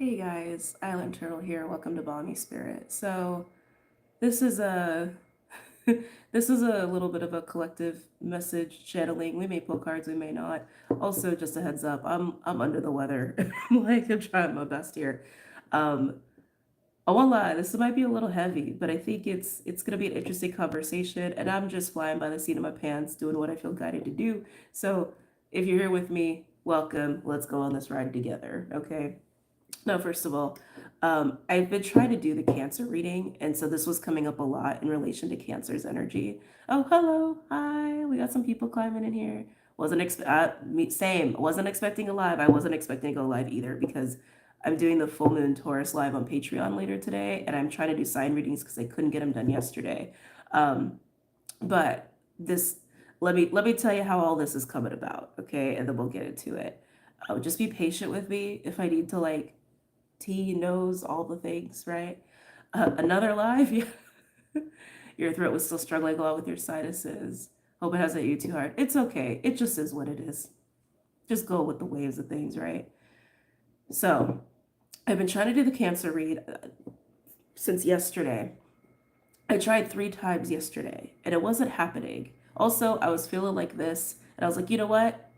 Hey guys, Island Turtle here. Welcome to BOMISpirit. So this is a this is a little bit of a collective message channeling. We may pull cards, we may not. Also, just a heads up, I'm under the weather. I'm trying my best here. Um, I won't lie, this might be a little heavy, but I think it's gonna be an interesting conversation, and I'm just flying by the seat of my pants, doing what I feel guided to do. So if you're here with me, welcome. Let's go on this ride together, okay? No, first of all, I've been trying to do the Cancer reading, and so this was coming up a lot in relation to Cancer's energy. Oh, hello, hi, we got some people climbing in here. Same. Wasn't expecting a live. I wasn't expecting to go live either because I'm doing the full moon Taurus live on Patreon later today, and I'm trying to do sign readings because I couldn't get them done yesterday. Um, but this, let me tell you how all this is coming about, okay? And then we'll get into it. Just be patient with me if I need to like T knows all the things, right? Another live, yeah. Your throat was still struggling a lot with your sinuses. Hope it hasn't hit you too hard. It's okay. It just is what it is. Just go with the waves of things, right? So, I've been trying to do the Cancer read since yesterday. I tried 3 times yesterday, and it wasn't happening. Also, I was feeling like this, and I was like, you know what?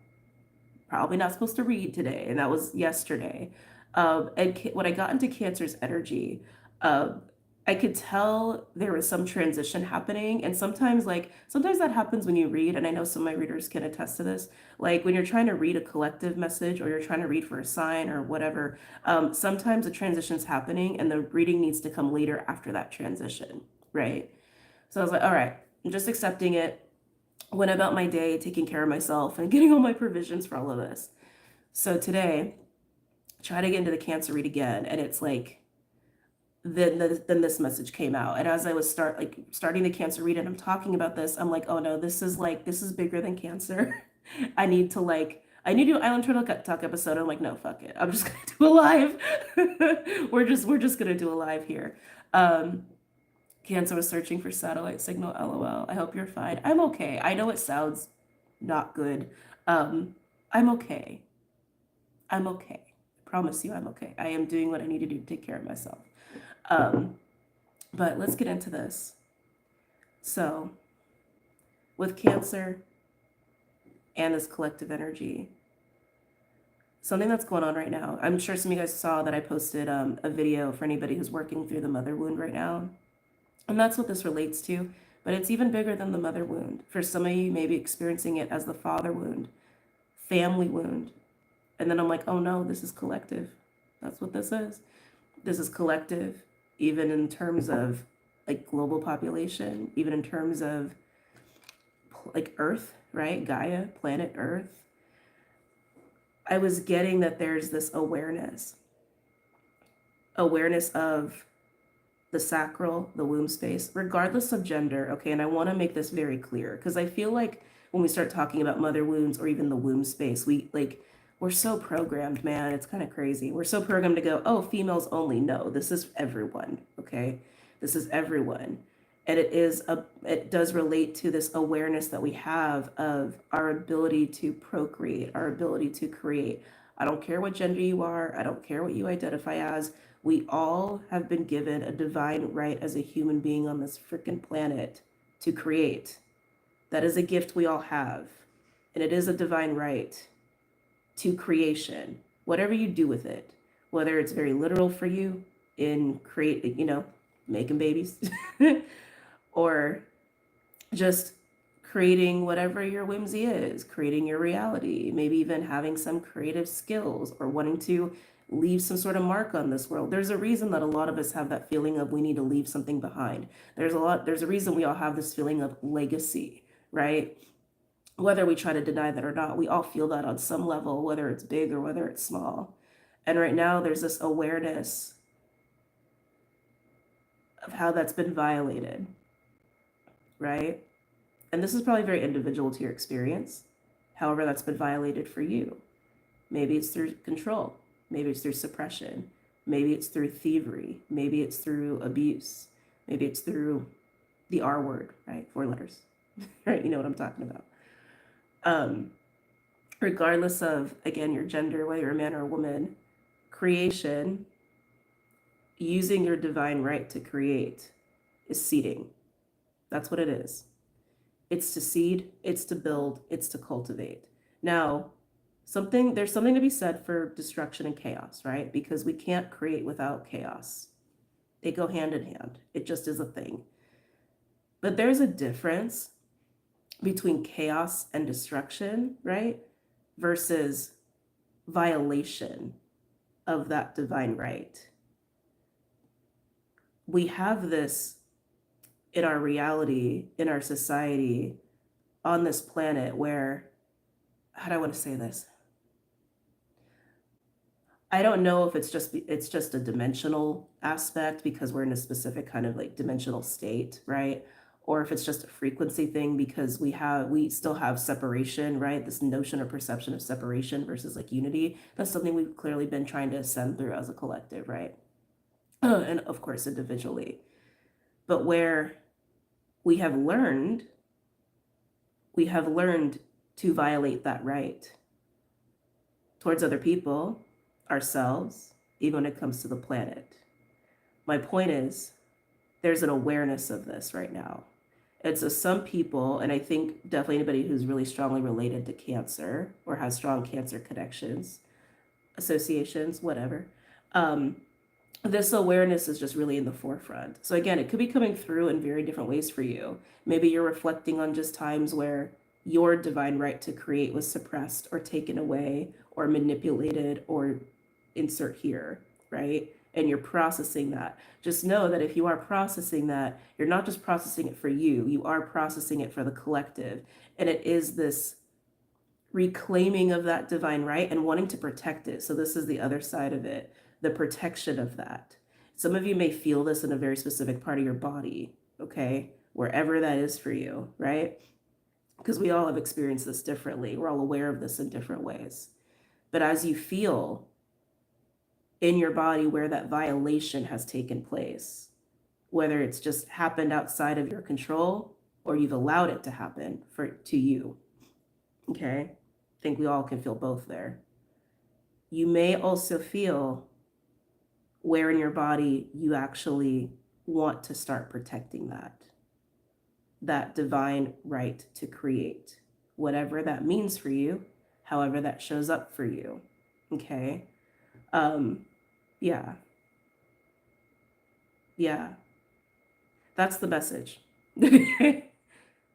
Probably not supposed to read today, and that was yesterday. When I got into Cancer's energy, um, I could tell there was some transition happening, and sometimes that happens when you read, and I know some of my readers can attest to this. Like when you're trying to read a collective message, or you're trying to read for a sign or whatever, sometimes a transition's happening, and the reading needs to come later after that transition, right? So I was like, all right, I'm just accepting it. Went about my day taking care of myself and getting all my provisions for all of this. So today, try to get into the Cancer read again, and it's like then this message came out, and as I was starting the Cancer read, and I'm talking about this, I'm like, oh no, this is bigger than Cancer. I need to do an Island Turtle Talk episode. I'm like, no, fuck it, I'm just gonna do a live. We're just gonna do a live here. Um, Cancer was searching for satellite signal. LOL. I hope you're fine. I'm okay. I know it sounds not good. Um, I'm okay. I'm okay. I promise you, I'm okay. I am doing what I need to do to take care of myself. Um, but let's get into this. So, with Cancer and this collective energy, something that's going on right now. I'm sure some of you guys saw that I posted a video for anybody who's working through the mother wound right now. And that's what this relates to. But it's even bigger than the mother wound. For some of you, maybe experiencing it as the father wound, family wound. And then I'm like, oh no, this is collective. That's what this is. This is collective, even in terms of like global population, even in terms of like Earth, right? Gaia, planet Earth. I was getting that there's this awareness of the sacral, the womb space, regardless of gender, okay? And I want to make this very clear because I feel like when we start talking about mother wounds or even the womb space, we're so programmed, man. It's kind of crazy. We're so programmed to go, oh, females only. No, this is everyone, okay? This is everyone. And it does relate to this awareness that we have of our ability to procreate, our ability to create. I don't care what gender you are. I don't care what you identify as. We all have been given a divine right as a human being on this freaking planet to create. That is a gift we all have. And it is a divine right to creation, whatever you do with it, whether it's very literal for you in making babies, or just creating whatever your whimsy is, creating your reality, maybe even having some creative skills or wanting to leave some sort of mark on this world. There's a reason that a lot of us have that feeling of we need to leave something behind. There's a reason we all have this feeling of legacy, right? Whether we try to deny that or not, we all feel that on some level, whether it's big or whether it's small. And right now there's this awareness of how that's been violated, right? And this is probably very individual to your experience. However, that's been violated for you. Maybe it's through control. Maybe it's through suppression. Maybe it's through thievery. Maybe it's through abuse. Maybe it's through the R word, right? 4 letters, right? You know what I'm talking about. Regardless of, again, your gender, whether you're a man or a woman, creation using your divine right to create is seeding. That's what it is. It's to seed, it's to build, it's to cultivate. Now, there's something to be said for destruction and chaos, right? Because we can't create without chaos. They go hand in hand. It just is a thing. But there's a difference between chaos and destruction, right? Versus violation of that divine right. We have this in our reality, in our society, on this planet where, how do I want to say this? I don't know if it's just a dimensional aspect because we're in a specific kind of like dimensional state, right? Or if it's just a frequency thing because we still have separation, right? This notion or perception of separation versus like unity. That's something we've clearly been trying to ascend through as a collective, right? And of course individually. But where we have learned to violate that right towards other people, ourselves, even when it comes to the planet. My point is, there's an awareness of this right now. And so some people, and I think definitely anybody who's really strongly related to Cancer or has strong Cancer connections, associations, whatever, this awareness is just really in the forefront. So again, it could be coming through in very different ways for you. Maybe you're reflecting on just times where your divine right to create was suppressed or taken away or manipulated or insert here, right? And you're processing that. Just know that if you are processing that, you're not just processing it for you, you are processing it for the collective. And it is this reclaiming of that divine right and wanting to protect it. So this is the other side of it, the protection of that. Some of you may feel this in a very specific part of your body, okay? Wherever that is for you, right? Because we all have experienced this differently. We're all aware of this in different ways. But as you feel in your body where that violation has taken place, whether it's just happened outside of your control or you've allowed it to happen to you, okay? I think we all can feel both there. You may also feel where in your body you actually want to start protecting that divine right to create, whatever that means for you, however that shows up for you, okay? Yeah, that's the message.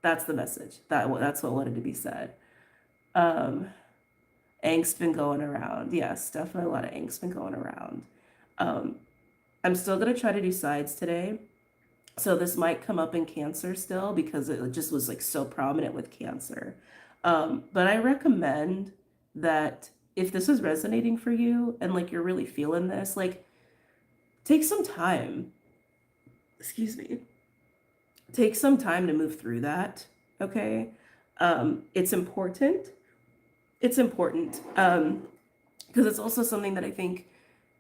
That's the message. That's what wanted to be said. Angst been going around. Yes, definitely a lot of angst been going around. I'm still gonna try to do sides today. So this might come up in Cancer still because it just was like so prominent with Cancer. But I recommend that if this is resonating for you and like you're really feeling this, like take some time. Excuse me. Take some time to move through that. Okay. It's important. It's important. Because it's also something that I think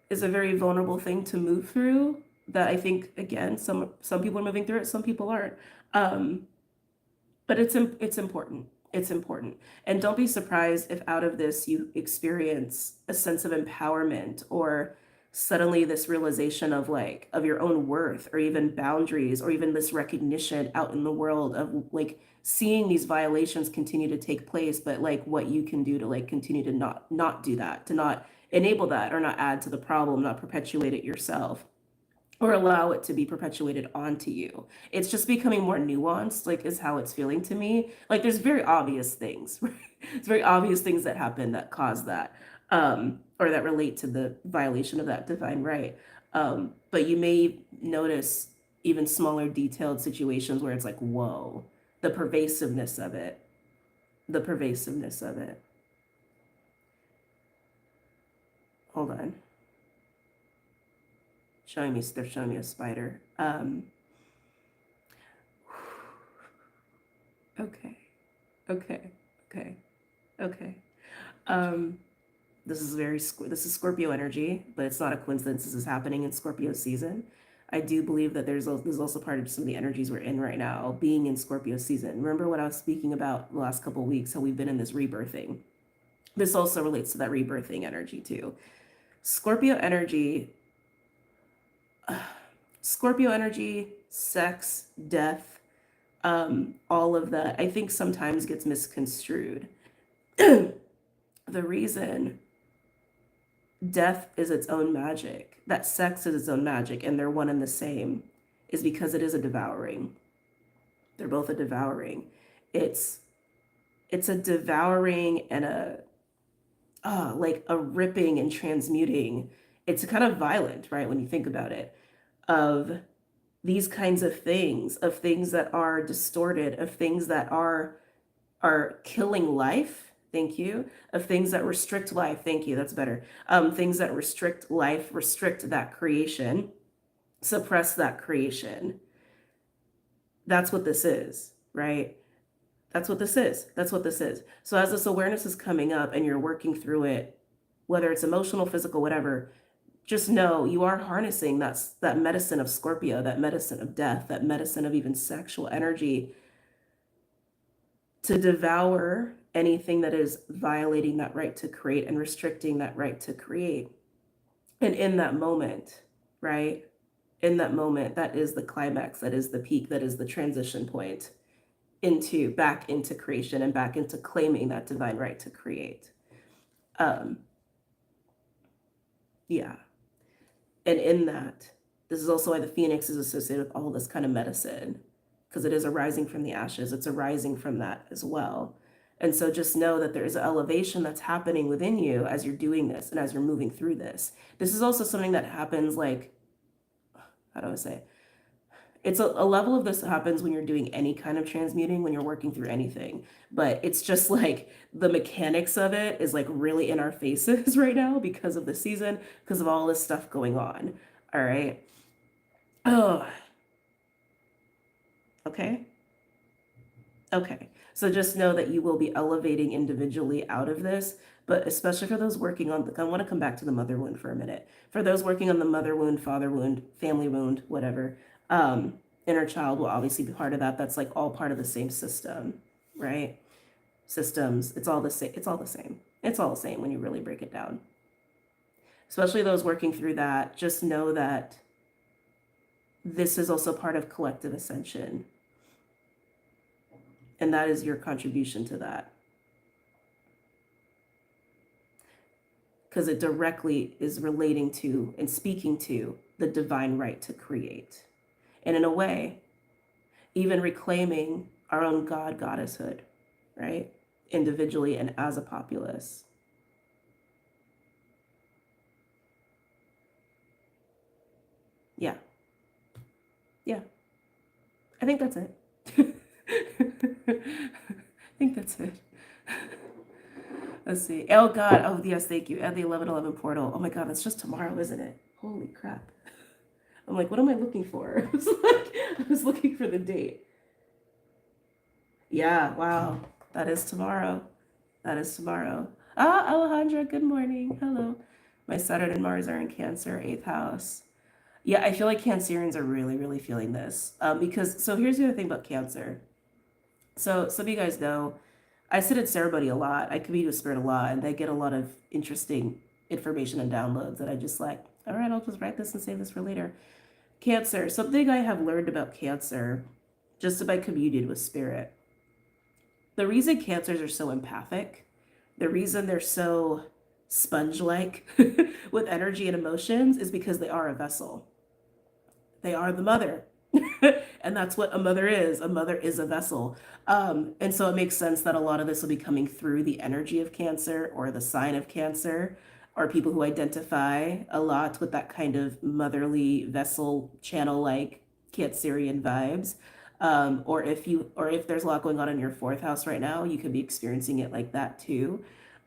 is a very vulnerable thing to move through that I think, again, some people are moving through it, some people aren't. But it's important. It's important. And don't be surprised if out of this you experience a sense of empowerment or suddenly this realization of like of your own worth or even boundaries or even this recognition out in the world of like seeing these violations continue to take place, but like what you can do to like continue to not do that, to not enable that or not add to the problem, not perpetuate it yourself or allow it to be perpetuated onto you. It's just becoming more nuanced, like is how it's feeling to me. Like there's very obvious things, right? It's very obvious things that happen that cause that, or that relate to the violation of that divine right. But you may notice even smaller detailed situations where it's like, whoa, the pervasiveness of it, the pervasiveness of it. Hold on. They're showing me a spider. Okay. This is Scorpio energy, but it's not a coincidence. This is happening in Scorpio season. I do believe that there's also part of some of the energies we're in right now, being in Scorpio season. Remember what I was speaking about the last couple of weeks, how we've been in this rebirthing. This also relates to that rebirthing energy too. Scorpio energy, Scorpio energy, sex, death, all of that, I think sometimes gets misconstrued. The reason death is its own magic, that sex is its own magic, and they're one and the same, is because it is a devouring. They're both a devouring. It's a devouring and a like a ripping and transmuting. It's kind of violent, right? When you think about it, of these kinds of things that are distorted, of things that are killing life. Thank you. Of things that restrict life. Thank you. That's better. Things that restrict life, restrict that creation, suppress that creation. That's what this is, right? That's what this is. That's what this is. So as this awareness is coming up and you're working through it, whether it's emotional, physical, whatever, just know you are harnessing that medicine of Scorpio, that medicine of death, that medicine of even sexual energy to devour anything that is violating that right to create and restricting that right to create. And in that moment, right? In that moment, that is the climax, that is the peak, that is the transition point back into creation and back into claiming that divine right to create. Yeah. And in that, this is also why the phoenix is associated with all this kind of medicine, because it is arising from the ashes. It's arising from that as well. And so just know that there is an elevation that's happening within you as you're doing this and as you're moving through this. This is also something that happens like, how do I say? It's a level of this happens when you're doing any kind of transmuting, when you're working through anything. But it's just like the mechanics of it is like really in our faces right now because of the season, because of all this stuff going on. All right. Oh, okay. Okay. So just know that you will be elevating individually out of this, but especially for those working on I want to come back to the mother wound for a minute. For those working on the mother wound, father wound, family wound, whatever, inner child will obviously be part of that. That's like all part of the same system, right? Systems. It's all the same. It's all the same. It's all the same when you really break it down. Especially those working through that, just know that this is also part of collective ascension. And that is your contribution to that. Because it directly is relating to and speaking to the divine right to create. And in a way, even reclaiming our own God, goddesshood, right? Individually and as a populace. Yeah. Yeah. I think that's it. I think that's it. Let's see. Oh God. Oh yes, thank you. At the 11/11 portal. Oh my God, that's just tomorrow, isn't it? Holy crap. I'm like, what am I looking for? I was looking for the date. Yeah, wow. That is tomorrow. That is tomorrow. Ah, Alejandra, good morning. Hello. My Saturn and Mars are in Cancer, 8th house. Yeah, I feel like Cancerians are really, really feeling this. Because, so here's the other thing about Cancer. So some of you guys know, I sit at ceremony a lot. I commune with spirit a lot, and they get a lot of interesting information and downloads that I just like, all right, I'll just write this and save this for later. Cancer, something I have learned about Cancer, just by communion with spirit. The reason Cancers are so empathic, the reason they're so sponge-like with energy and emotions is because they are a vessel. They are the mother. And that's what a mother is. A mother is a vessel. And so it makes sense that a lot of this will be coming through the energy of Cancer or the sign of Cancer, or people who identify a lot with that kind of motherly vessel channel like Cancerian vibes. Or if there's a lot going on in your 4th house right now, you could be experiencing it like that too.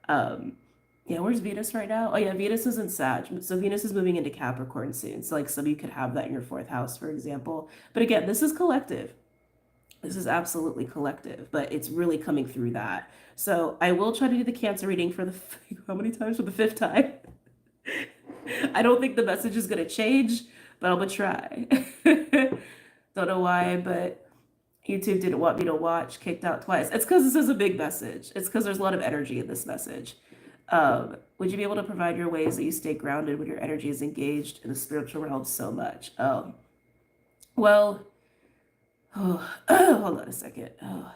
Yeah, where's Venus right now? Oh yeah, Venus is in Sag. So Venus is moving into Capricorn soon. So like some of you could have that in your 4th house, for example. But again, this is collective. This is absolutely collective, but it's really coming through that. So I will try to do the Cancer reading for how many times? For the 5th time. I don't think the message is going to change, but I'm going to try. Don't know why, but YouTube didn't want me to watch, kicked out twice. It's because this is a big message. It's because there's a lot of energy in this message. Would you be able to provide your ways that you stay grounded when your energy is engaged in the spiritual realm so much? Oh, Well, oh, hold on a second. Oh.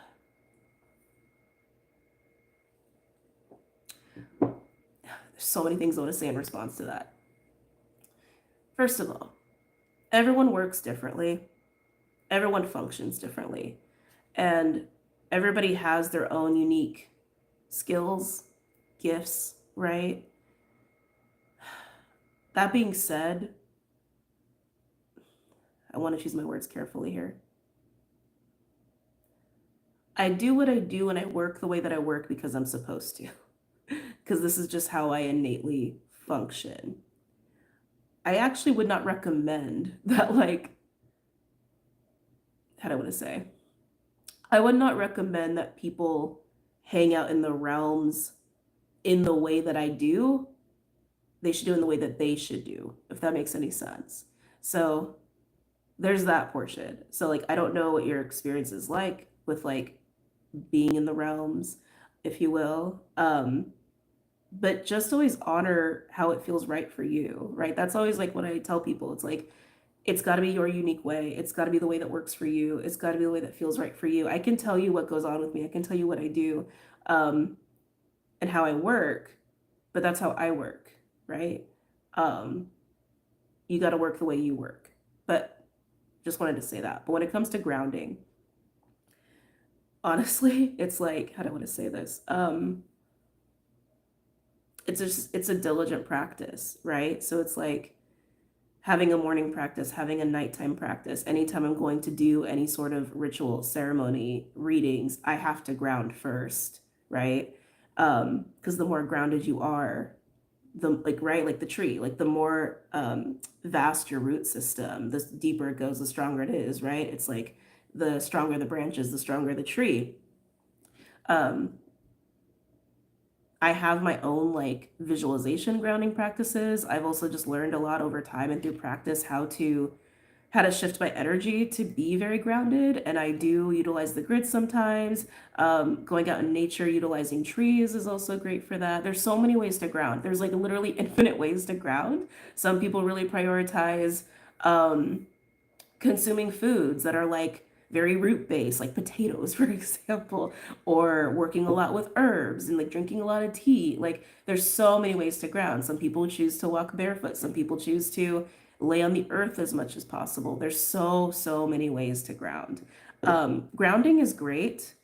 There's so many things I want to say in response to that. First of all, everyone works differently, everyone functions differently, and everybody has their own unique skills, gifts, right? That being said, I want to choose my words carefully here. I do what I do and I work the way that I work because I'm supposed to, because this is just how I innately function. I actually would not recommend that, like, how do I want to say? I would not recommend that people hang out in the realms in the way that I do. They should do in the way that they should do, if that makes any sense. So there's that portion. So, like, I don't know what your experience is like with, like, being in the realms, if you will. But just always honor how it feels right for you, right? That's always like what I tell people. It's like, it's got to be your unique way. It's got to be the way that works for you. It's got to be the way that feels right for you. I can tell you what goes on with me. I can tell you what I do, and how I work, but that's how I work, right? Um, you got to work the way you work. But just wanted to say that. But when it comes to grounding, honestly, it's like, how do I want to say this? It's a diligent practice, right? So it's like having a morning practice, having a nighttime practice. Anytime I'm going to do any sort of ritual, ceremony, readings, I have to ground first, right? Because the more grounded you are, the like right, like the tree, like the more vast your root system, the deeper it goes, the stronger it is, right? It's like the stronger the branches, the stronger the tree. Um, I have my own like visualization grounding practices. I've also just learned a lot over time and through practice how to shift my energy to be very grounded. And I do utilize the grid sometimes. Going out in nature, utilizing trees is also great for that. There's so many ways to ground. There's like literally infinite ways to ground. Some people really prioritize um, consuming foods that are like very root based, like potatoes, for example, or working a lot with herbs and like drinking a lot of tea. Like there's so many ways to ground. Some people choose to walk barefoot, some people choose to lay on the earth as much as possible. There's so many ways to ground. Grounding is great.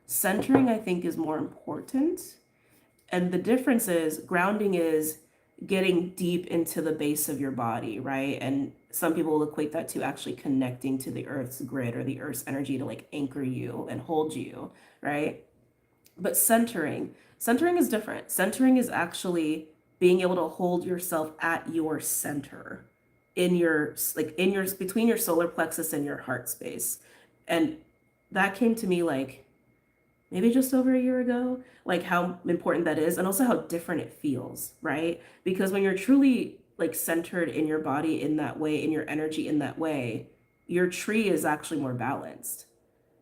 Centering, I think, is more important. And the difference is grounding is getting deep into the base of your body, right? And some people will equate that to actually connecting to the earth's grid or the earth's energy to like anchor you and hold you, right? But centering is different. Centering is actually being able to hold yourself at your center in your like in your between your solar plexus and your heart space. And that came to me like maybe just over a year ago, like how important that is and also how different it feels, right? Because when you're truly like centered in your body in that way, in your energy in that way, your tree is actually more balanced.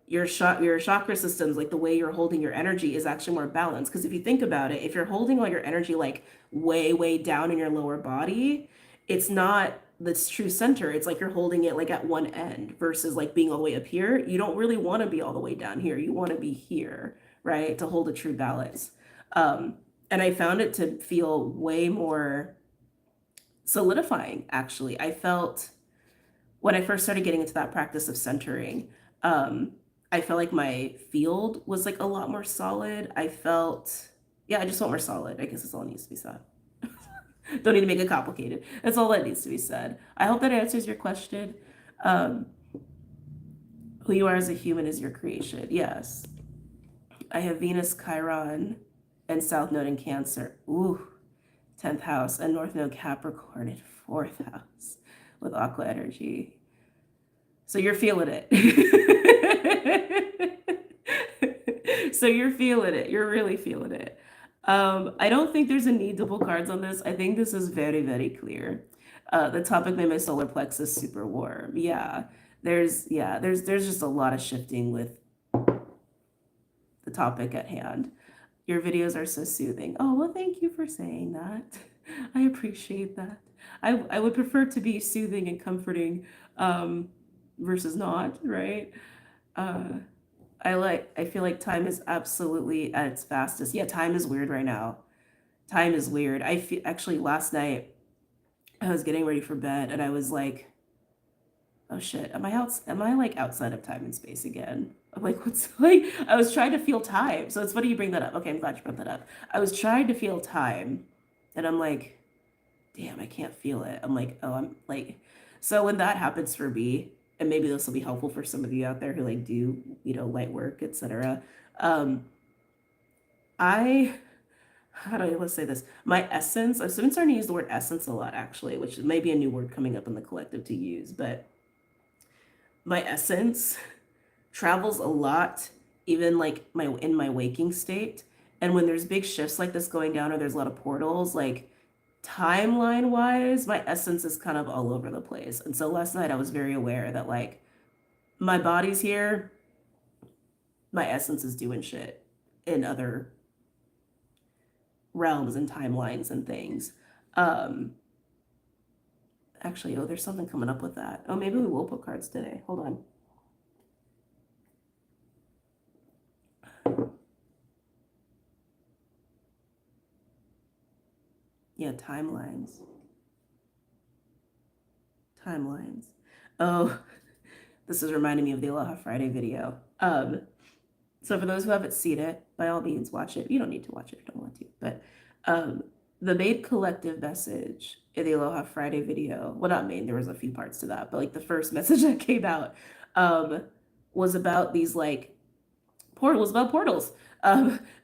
Your chakra systems, like the way you're holding your energy is actually more balanced. Because if you think about it, if you're holding all your energy like way down in your lower body, it's not this true center. It's like you're holding it like at one end versus like being all the way up here. You don't really want to be all the way down here. You want to be here, right? To hold a true balance. Um, and I found it to feel way more solidifying, actually. I felt when I first started getting into that practice of centering, I felt like my field was like a lot more solid. I felt, yeah, I just felt more solid. I guess that's all it needs to be said. Don't need to make it complicated. That's all that needs to be said. I hope that answers your question. Um, who you are as a human is your creation. Yes. I have Venus, Chiron, and South Node in Cancer. Ooh, 10th house, and North Node Capricorn in 4th house with Aqua energy. So you're feeling it. So you're feeling it. You're really feeling it. I don't think there's a need to pull cards on this. I think this is very clear. The topic made my solar plexus super warm. Yeah. There's just a lot of shifting with the topic at hand. Your videos are so soothing. Oh, well, thank you for saying that. I appreciate that. I would prefer to be soothing and comforting. versus not, right? Uh, I feel like time is absolutely at its fastest. Yeah, time is weird right now. Time is weird. I feel actually last night I was getting ready for bed and I was like, oh shit, am I like outside of time and space again? I'm like, what's like I was trying to feel time. So it's funny you bring that up. Okay, I'm glad you brought that up. I was trying to feel time and I'm like, damn, I can't feel it. I'm like, oh, I'm like, so when that happens for me, and maybe this will be helpful for some of you out there who like do, light work, etc. Um, I how do I let's say this? My essence, I've been starting to use the word essence a lot actually, which may be a new word coming up in the collective to use, but my essence travels a lot, even like my in my waking state. And when there's big shifts like this going down or there's a lot of portals, like timeline wise, my essence is kind of all over the place. And so last night I was very aware that like my body's here, my essence is doing shit in other realms and timelines and things. Um, Actually, oh, there's something coming up with that. Oh, maybe we will put cards today. Hold on. Yeah, timelines. Timelines. Oh, this is reminding me of the Aloha Friday video. So for those who haven't seen it, by all means, watch it. You don't need to watch it if you don't want to. But um, the main collective message in the Aloha Friday video, well, not main, there was a few parts to that, but like the first message that came out um, was about these like portals, about portals,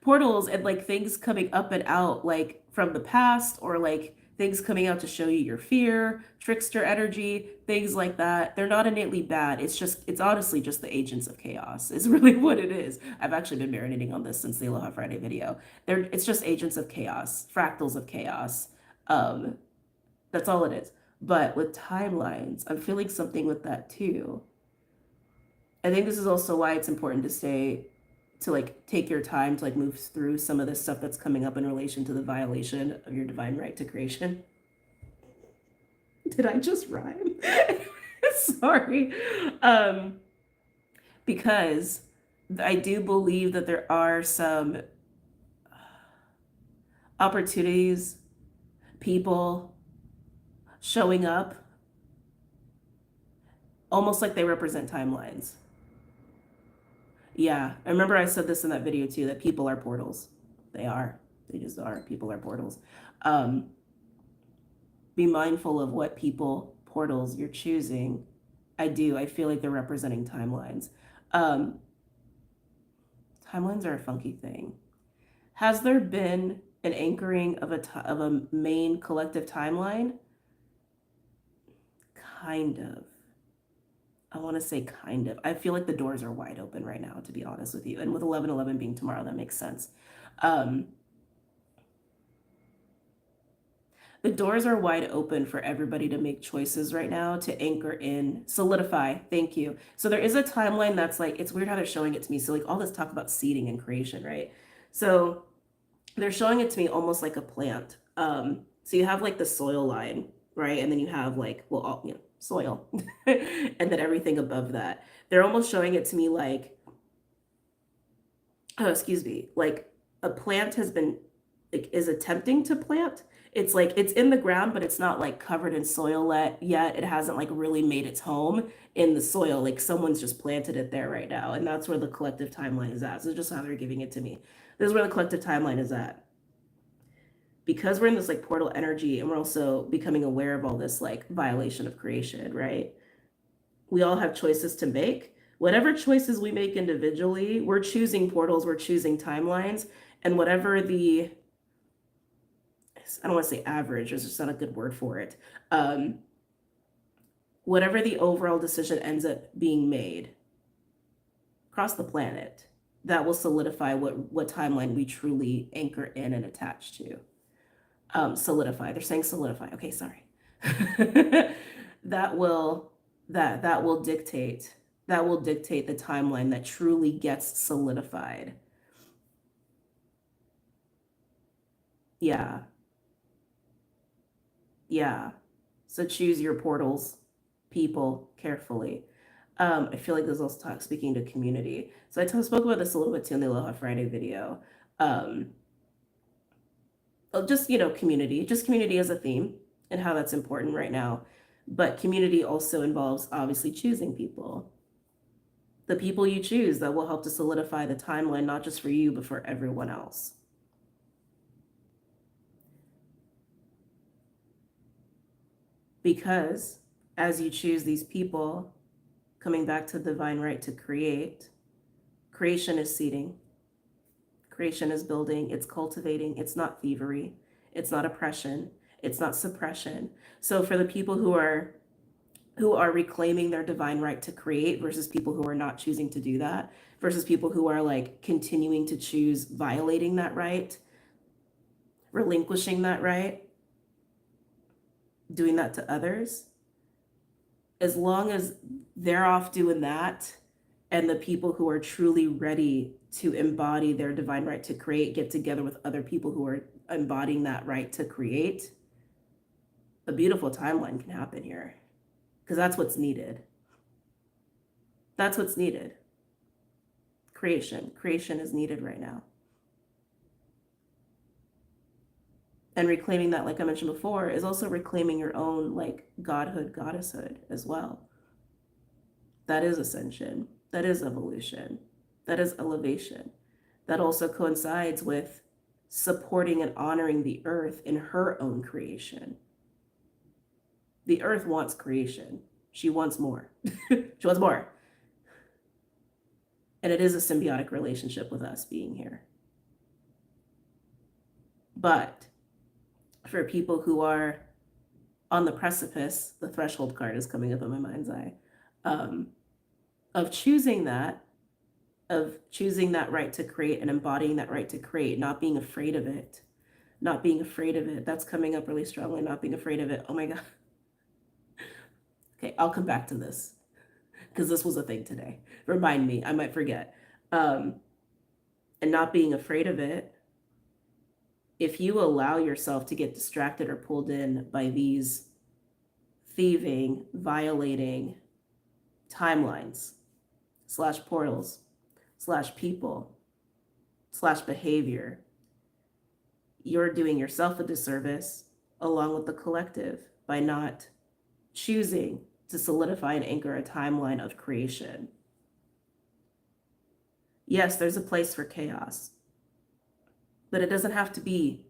portals and like things coming up and out like from the past or like things coming out to show you your fear, trickster energy, things like that. They're not innately bad. It's honestly just the agents of chaos is really what it is. I've actually been marinating on this since the Aloha Friday video. It's just agents of chaos, fractals of chaos. Um, that's all it is. But with timelines, I'm feeling something with that too. I think this is also why it's important to like take your time to like move through some of this stuff that's coming up in relation to the violation of your divine right to creation. Did I just rhyme? Sorry. Um, because I do believe that there are some opportunities, people showing up almost like they represent timelines. Yeah, I remember I said this in that video too, that people are portals. They are. They just are. People are portals. Um, be mindful of what people, portals you're choosing. I do. I feel like they're representing timelines. Um, Timelines are a funky thing. Has there been an anchoring of of a main collective timeline? Kind of. I want to say kind of. I feel like the doors are wide open right now, to be honest with you. And with 11/11 being tomorrow, that makes sense. Um, the doors are wide open for everybody to make choices right now to anchor in, solidify. Thank you. So there is a timeline that's like, it's weird how they're showing it to me. So like all this talk about seeding and creation, right? So they're showing it to me almost like a plant. So you have like the soil line, right? And then you have like, well, all, soil, and then everything above that. They're almost showing it to me like, oh, excuse me, like a plant has been, like, is attempting to plant. It's like it's in the ground, but it's not like covered in soil yet. It hasn't like really made its home in the soil. Like someone's just planted it there right now. And that's where the collective timeline is at. So just how they're giving it to me. This is where the collective timeline is at. Because we're in this like portal energy and we're also becoming aware of all this like violation of creation, right? We all have choices to make. Whatever choices we make individually, we're choosing portals, we're choosing timelines, and whatever the, I don't want to say average, there's just not a good word for it. Whatever the overall decision ends up being made across the planet, that will solidify what timeline we truly anchor in and attach to. Solidify. They're saying solidify. Okay, sorry. that will that will dictate the timeline that truly gets solidified. Yeah. Yeah. So choose your portals, people, carefully. I feel like this is also speaking to community. So I spoke about this a little bit too in the Aloha Friday video. Um, just, community, just community as a theme and how that's important right now. But community also involves obviously choosing people. The people you choose that will help to solidify the timeline, not just for you, but for everyone else. Because as you choose these people, coming back to the divine right to create, creation is seeding. Creation is building, it's cultivating, it's not thievery, it's not oppression, it's not suppression. So for the people who are reclaiming their divine right to create versus people who are not choosing to do that, versus people who are like continuing to choose violating that right, relinquishing that right, doing that to others, as long as they're off doing that and the people who are truly ready to embody their divine right to create get together with other people who are embodying that right to create, a beautiful timeline can happen here, because that's what's needed. That's what's needed. Creation is needed right now. And reclaiming that, like I mentioned before, is also reclaiming your own like godhood, goddesshood as well. That is ascension. That is evolution. That is elevation. That also coincides with supporting and honoring the earth in her own creation. The earth wants creation. She wants more. She wants more. And it is a symbiotic relationship with us being here. But for people who are on the precipice, the threshold card is coming up in my mind's eye, of choosing that right to create and embodying that right to create, not being afraid of it, That's coming up really strongly, not being afraid of it. Oh my God. Okay, I'll come back to this because this was a thing today. Remind me, I might forget. And not being afraid of it. If you allow yourself to get distracted or pulled in by these thieving, violating timelines, / portals, / people, / behavior, you're doing yourself a disservice along with the collective by not choosing to solidify and anchor a timeline of creation. Yes, there's a place for chaos, but it doesn't have to be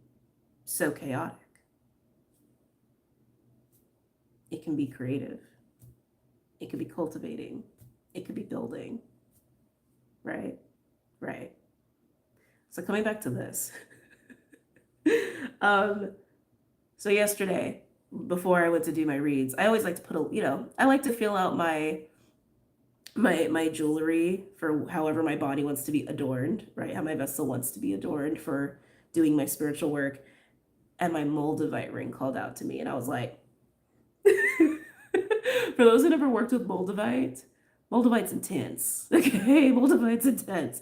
so chaotic. It can be creative. It could be cultivating. It could be building. Right? Right. So coming back to this. So yesterday, before I went to do my reads, I always like to put I like to feel out my jewelry for however my body wants to be adorned, right? How my vessel wants to be adorned for doing my spiritual work. And my Moldavite ring called out to me, and I was like, for those who never worked with Moldavite's intense. Okay, Moldavite's intense.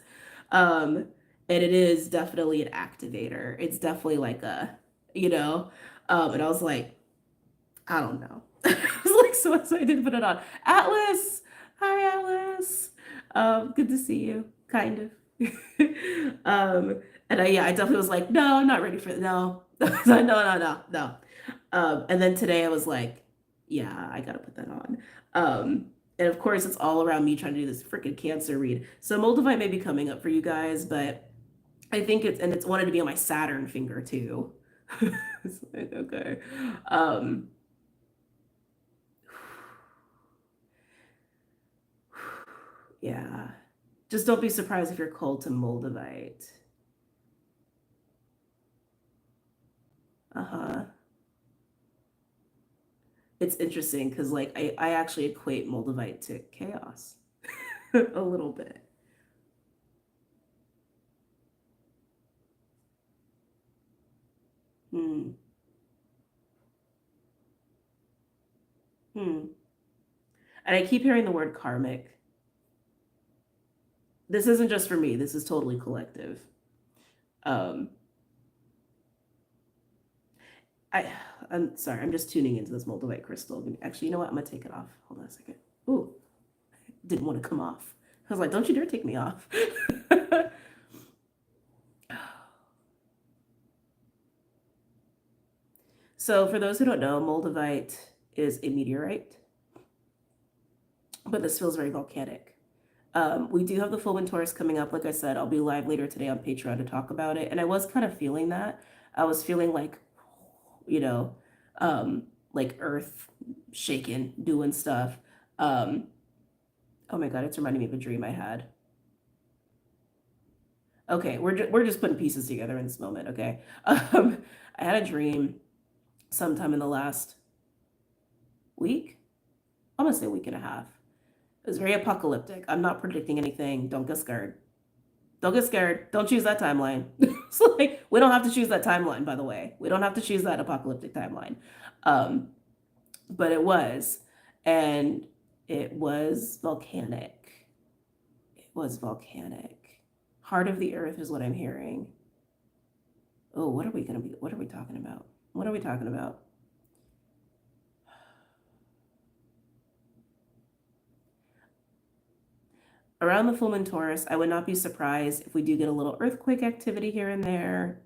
And it is definitely an activator. It's definitely like and I was like, I don't know. I was like so excited to put it on. Atlas, hi Atlas. Good to see you, kind of. And I definitely was like, no, I'm not ready for no. No. And then today I was like, yeah, I gotta put that on. And of course, it's all around me trying to do this freaking Cancer read. So Moldavite may be coming up for you guys, but I think it's wanted to be on my Saturn finger too. It's like, okay. Yeah. Just don't be surprised if you're cold to Moldavite. Uh-huh. It's interesting because like I actually equate Moldavite to chaos a little bit. Hmm. Hmm. And I keep hearing the word karmic. This isn't just for me, this is totally collective. Um, I'm sorry, I'm just tuning into this Moldavite crystal. Actually, you know what? I'm gonna take it off. Hold on a second. Ooh. didn't want to come off. I was like, don't you dare take me off. So for those who don't know, Moldavite is a meteorite, but this feels very volcanic. We do have the full moon Taurus coming up. Like I said, I'll be live later today on Patreon to talk about it. And I was kind of feeling that. I was feeling like, you know, like earth shaking, doing stuff. Oh my God, it's reminding me of a dream I had. Okay, we're just putting pieces together in this moment, okay? I had a dream sometime in the last week. I'm gonna say a week and a half. It was very apocalyptic. I'm not predicting anything. Don't get scared. Don't get scared. Don't choose that timeline. It's like, we don't have to choose that timeline, by the way. We don't have to choose that apocalyptic timeline. Um, but it was. And it was volcanic. It was volcanic. Heart of the earth is what I'm hearing. Oh, what are we talking about? What are we talking about? Around the full moon Taurus, I would not be surprised if we do get a little earthquake activity here and there.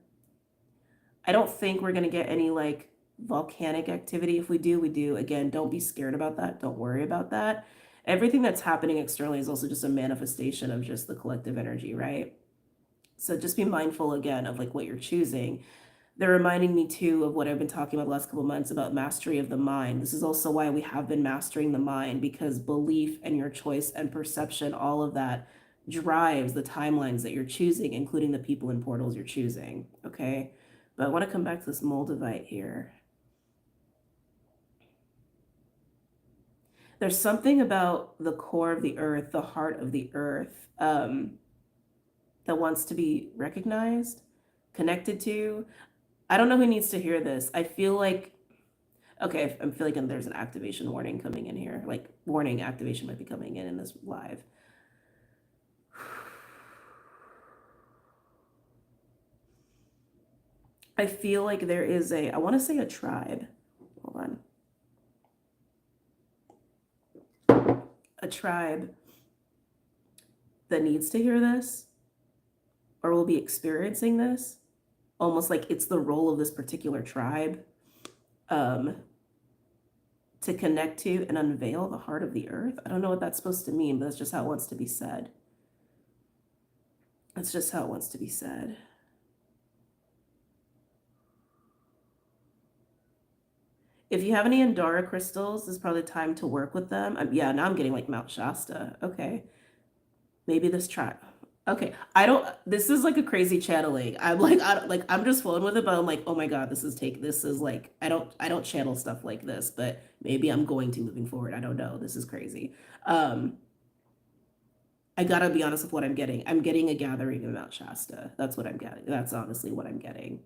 I don't think we're going to get any like volcanic activity. If we do, we do. Again, don't be scared about that. Don't worry about that. Everything that's happening externally is also just a manifestation of just the collective energy, right? So just be mindful again of like what you're choosing. They're reminding me too of what I've been talking about the last couple of months about mastery of the mind. This is also why we have been mastering the mind, because belief and your choice and perception, all of that drives the timelines that you're choosing, including the people and portals you're choosing. Okay. But I want to come back to this Moldavite here. There's something about the core of the earth, the heart of the earth, that wants to be recognized, connected to. I don't know who needs to hear this. I feel like, okay, I feel like there's an activation warning coming in here. Like, warning activation might be coming in this live. I feel like there is I want to say a tribe. Hold on. A tribe that needs to hear this or will be experiencing this, almost like it's the role of this particular tribe to connect to and unveil the heart of the earth. I don't know what that's supposed to mean, but that's just how it wants to be said. That's just how it wants to be said. If you have any Andara crystals, this is probably the time to work with them. Yeah, now I'm getting like Mount Shasta. Okay. Maybe this tribe. Okay. This is like a crazy channeling. I'm just flowing with it, but I'm like, oh my God, this is like, I don't channel stuff like this, but maybe I'm going to moving forward. I don't know. This is crazy. I gotta be honest with what I'm getting. I'm getting a gathering of Mount Shasta. That's what I'm getting. That's honestly what I'm getting.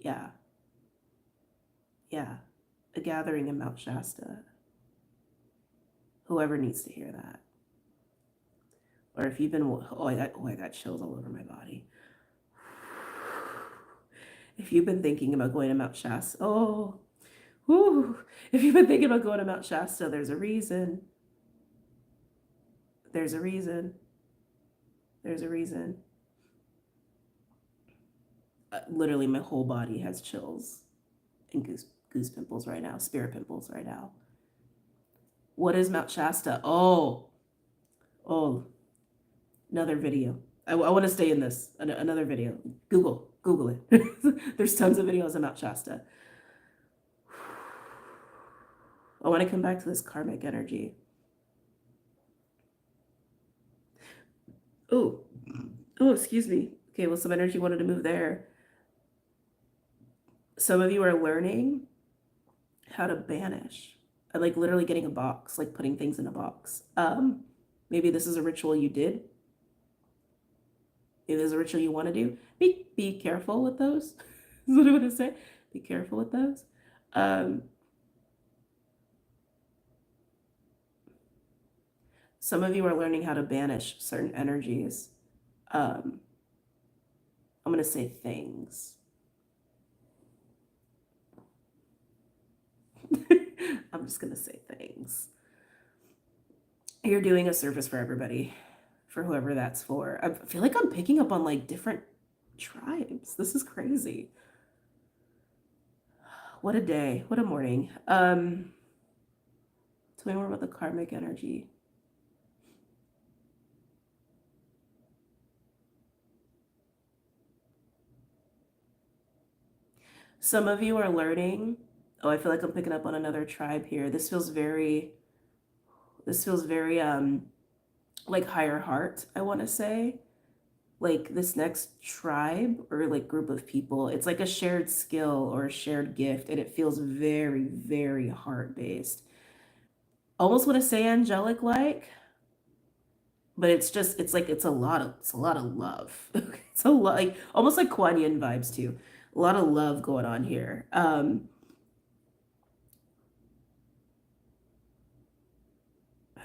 Yeah. Yeah. A gathering in Mount Shasta. Whoever needs to hear that. Or if you've been, I got chills all over my body. If you've been thinking about going to Mount Shasta, if you've been thinking about going to Mount Shasta, there's a reason. There's a reason. There's a reason. Literally, my whole body has chills and goose pimples right now, spirit pimples right now. What is Mount Shasta? Oh, another video. I want to stay in this. Another video. Google it. There's tons of videos on Mount Shasta. I want to come back to this karmic energy. Oh, excuse me. Okay, well, some energy wanted to move there. Some of you are learning how to banish. Like literally getting a box, like putting things in a box. Maybe this is a ritual you did. Maybe there's a ritual you want to do. Be careful with those. Is what I want to say. Be careful with those. Some of you are learning how to banish certain energies. I'm going to say things. I'm just going to say things. You're doing a service for everybody, for whoever that's for. I feel like I'm picking up on like different tribes. This is crazy. What a day. What a morning. Tell me more about the karmic energy. Some of you are learning. Oh, I feel like I'm picking up on another tribe here. This feels very like higher heart, I want to say. Like this next tribe or like group of people, it's like a shared skill or a shared gift, and it feels very, very heart-based. Almost want to say angelic like, but it's a lot of love. It's a lot, like almost like Kuan Yin vibes too. A lot of love going on here. I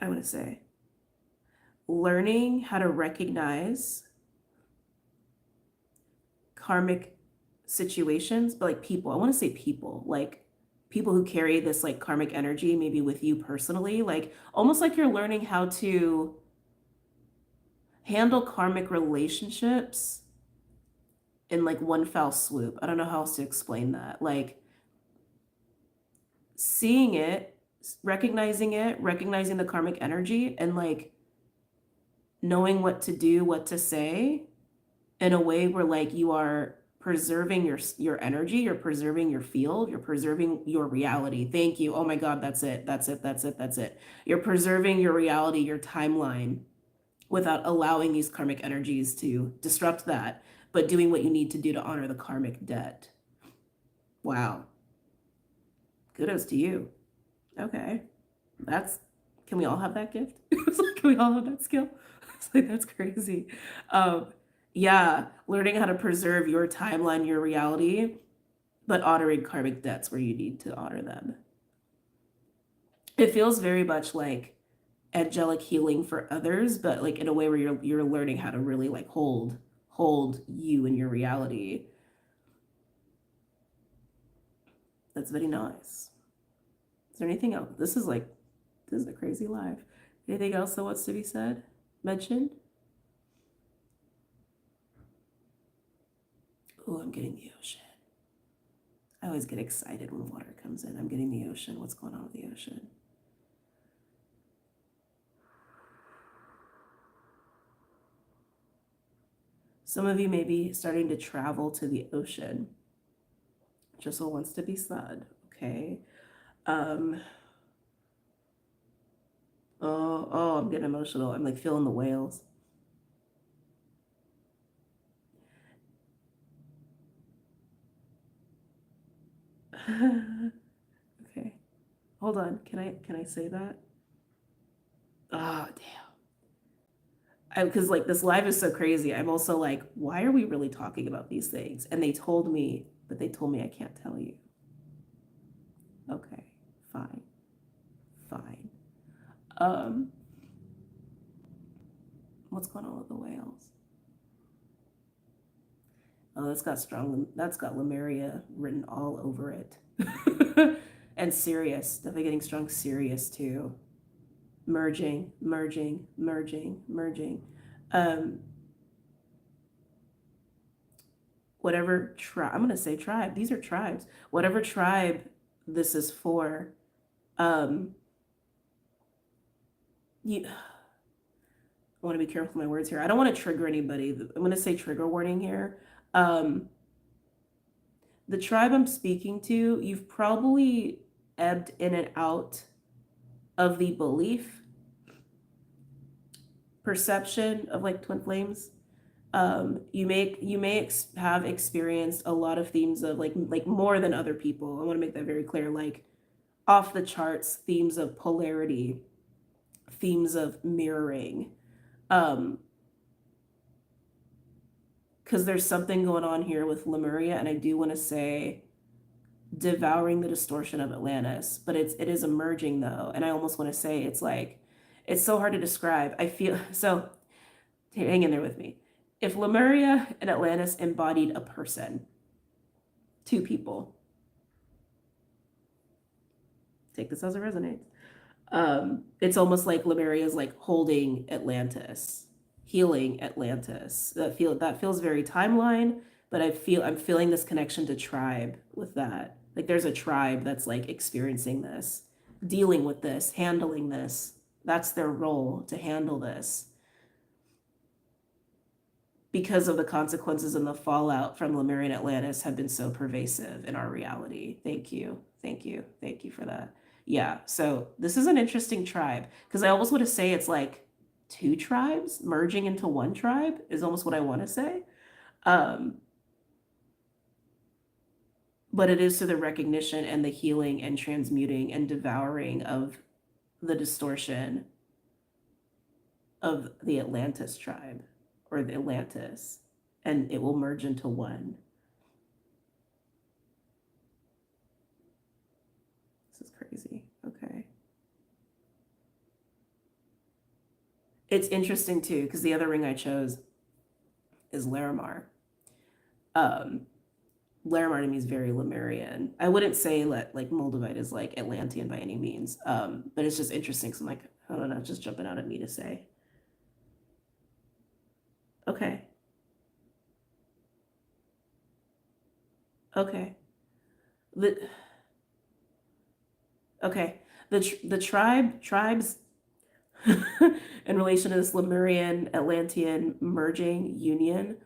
want to say learning how to recognize karmic situations, but like people. I want to say people, like people who carry this like karmic energy, maybe with you personally, like almost like you're learning how to handle karmic relationships in like one foul swoop. I don't know how else to explain that. Like seeing it, recognizing the karmic energy, and like knowing what to do, what to say in a way where like you are preserving your energy, you're preserving your field, you're preserving your reality. Thank you. Oh my God, that's it. That's it. That's it. That's it. You're preserving your reality, your timeline without allowing these karmic energies to disrupt that, but doing what you need to do to honor the karmic debt. Wow. Kudos to you. Okay. Can we all have that gift? Can we all have that skill? It's like, that's crazy. Yeah, learning how to preserve your timeline, your reality, but honoring karmic debts where you need to honor them. It feels very much like angelic healing for others, but like in a way where you're learning how to really like hold you and your reality. That's very nice. Is there anything else? This is a crazy live. Anything else that wants to be said? Mentioned? Oh, I'm getting the ocean. I always get excited when water comes in. I'm getting the ocean. What's going on with the ocean? Some of you may be starting to travel to the ocean. Just what wants to be said, okay? Oh, I'm getting emotional. I'm like feeling the whales. Okay. Hold on. Can I say that? Oh, damn. Because like this live is so crazy. I'm also like, why are we really talking about these things? And they told me I can't tell you. Okay, fine. Fine. What's going on with the whales? Oh, that's got Lemuria written all over it. And Sirius, definitely getting strong Sirius too. Merging. Whatever tribe, I'm gonna say tribe. These are tribes. Whatever tribe this is for, you. I want to be careful with my words here. I don't want to trigger anybody. I'm gonna say trigger warning here. The tribe I'm speaking to, you've probably ebbed in and out of the belief perception of like twin flames. You may have experienced a lot of themes of like more than other people. I want to make that very clear, like off the charts themes of polarity, themes of mirroring. Because there's something going on here with Lemuria, and I do want to say devouring the distortion of Atlantis, but it is emerging though, and I almost want to say it's like It's so hard to describe. I feel so. Hang in there with me. If Lemuria and Atlantis embodied a person, two people, take this as it resonates. It's almost like Lemuria is like holding Atlantis, healing Atlantis. That feels very timeline, but I'm feeling this connection to tribe with that. Like there's a tribe that's like experiencing this, dealing with this, handling this. That's their role, to handle this, because of the consequences and the fallout from Lemurian Atlantis have been so pervasive in our reality. Thank you. Thank you. Thank you for that. Yeah. So this is an interesting tribe, because I almost want to say it's like two tribes merging into one tribe is almost what I want to say. But it is to the recognition and the healing and transmuting and devouring of the distortion of the Atlantis tribe, or the Atlantis, and it will merge into one. This is crazy. Okay. It's interesting too, because the other ring I chose is Larimar. Larimar to me is very Lemurian. I wouldn't say like Moldavite is like Atlantean by any means, but it's just interesting. So I'm like, I don't know, just jumping out at me to say. Okay. Okay. Okay. The tribes in relation to this Lemurian Atlantean merging union,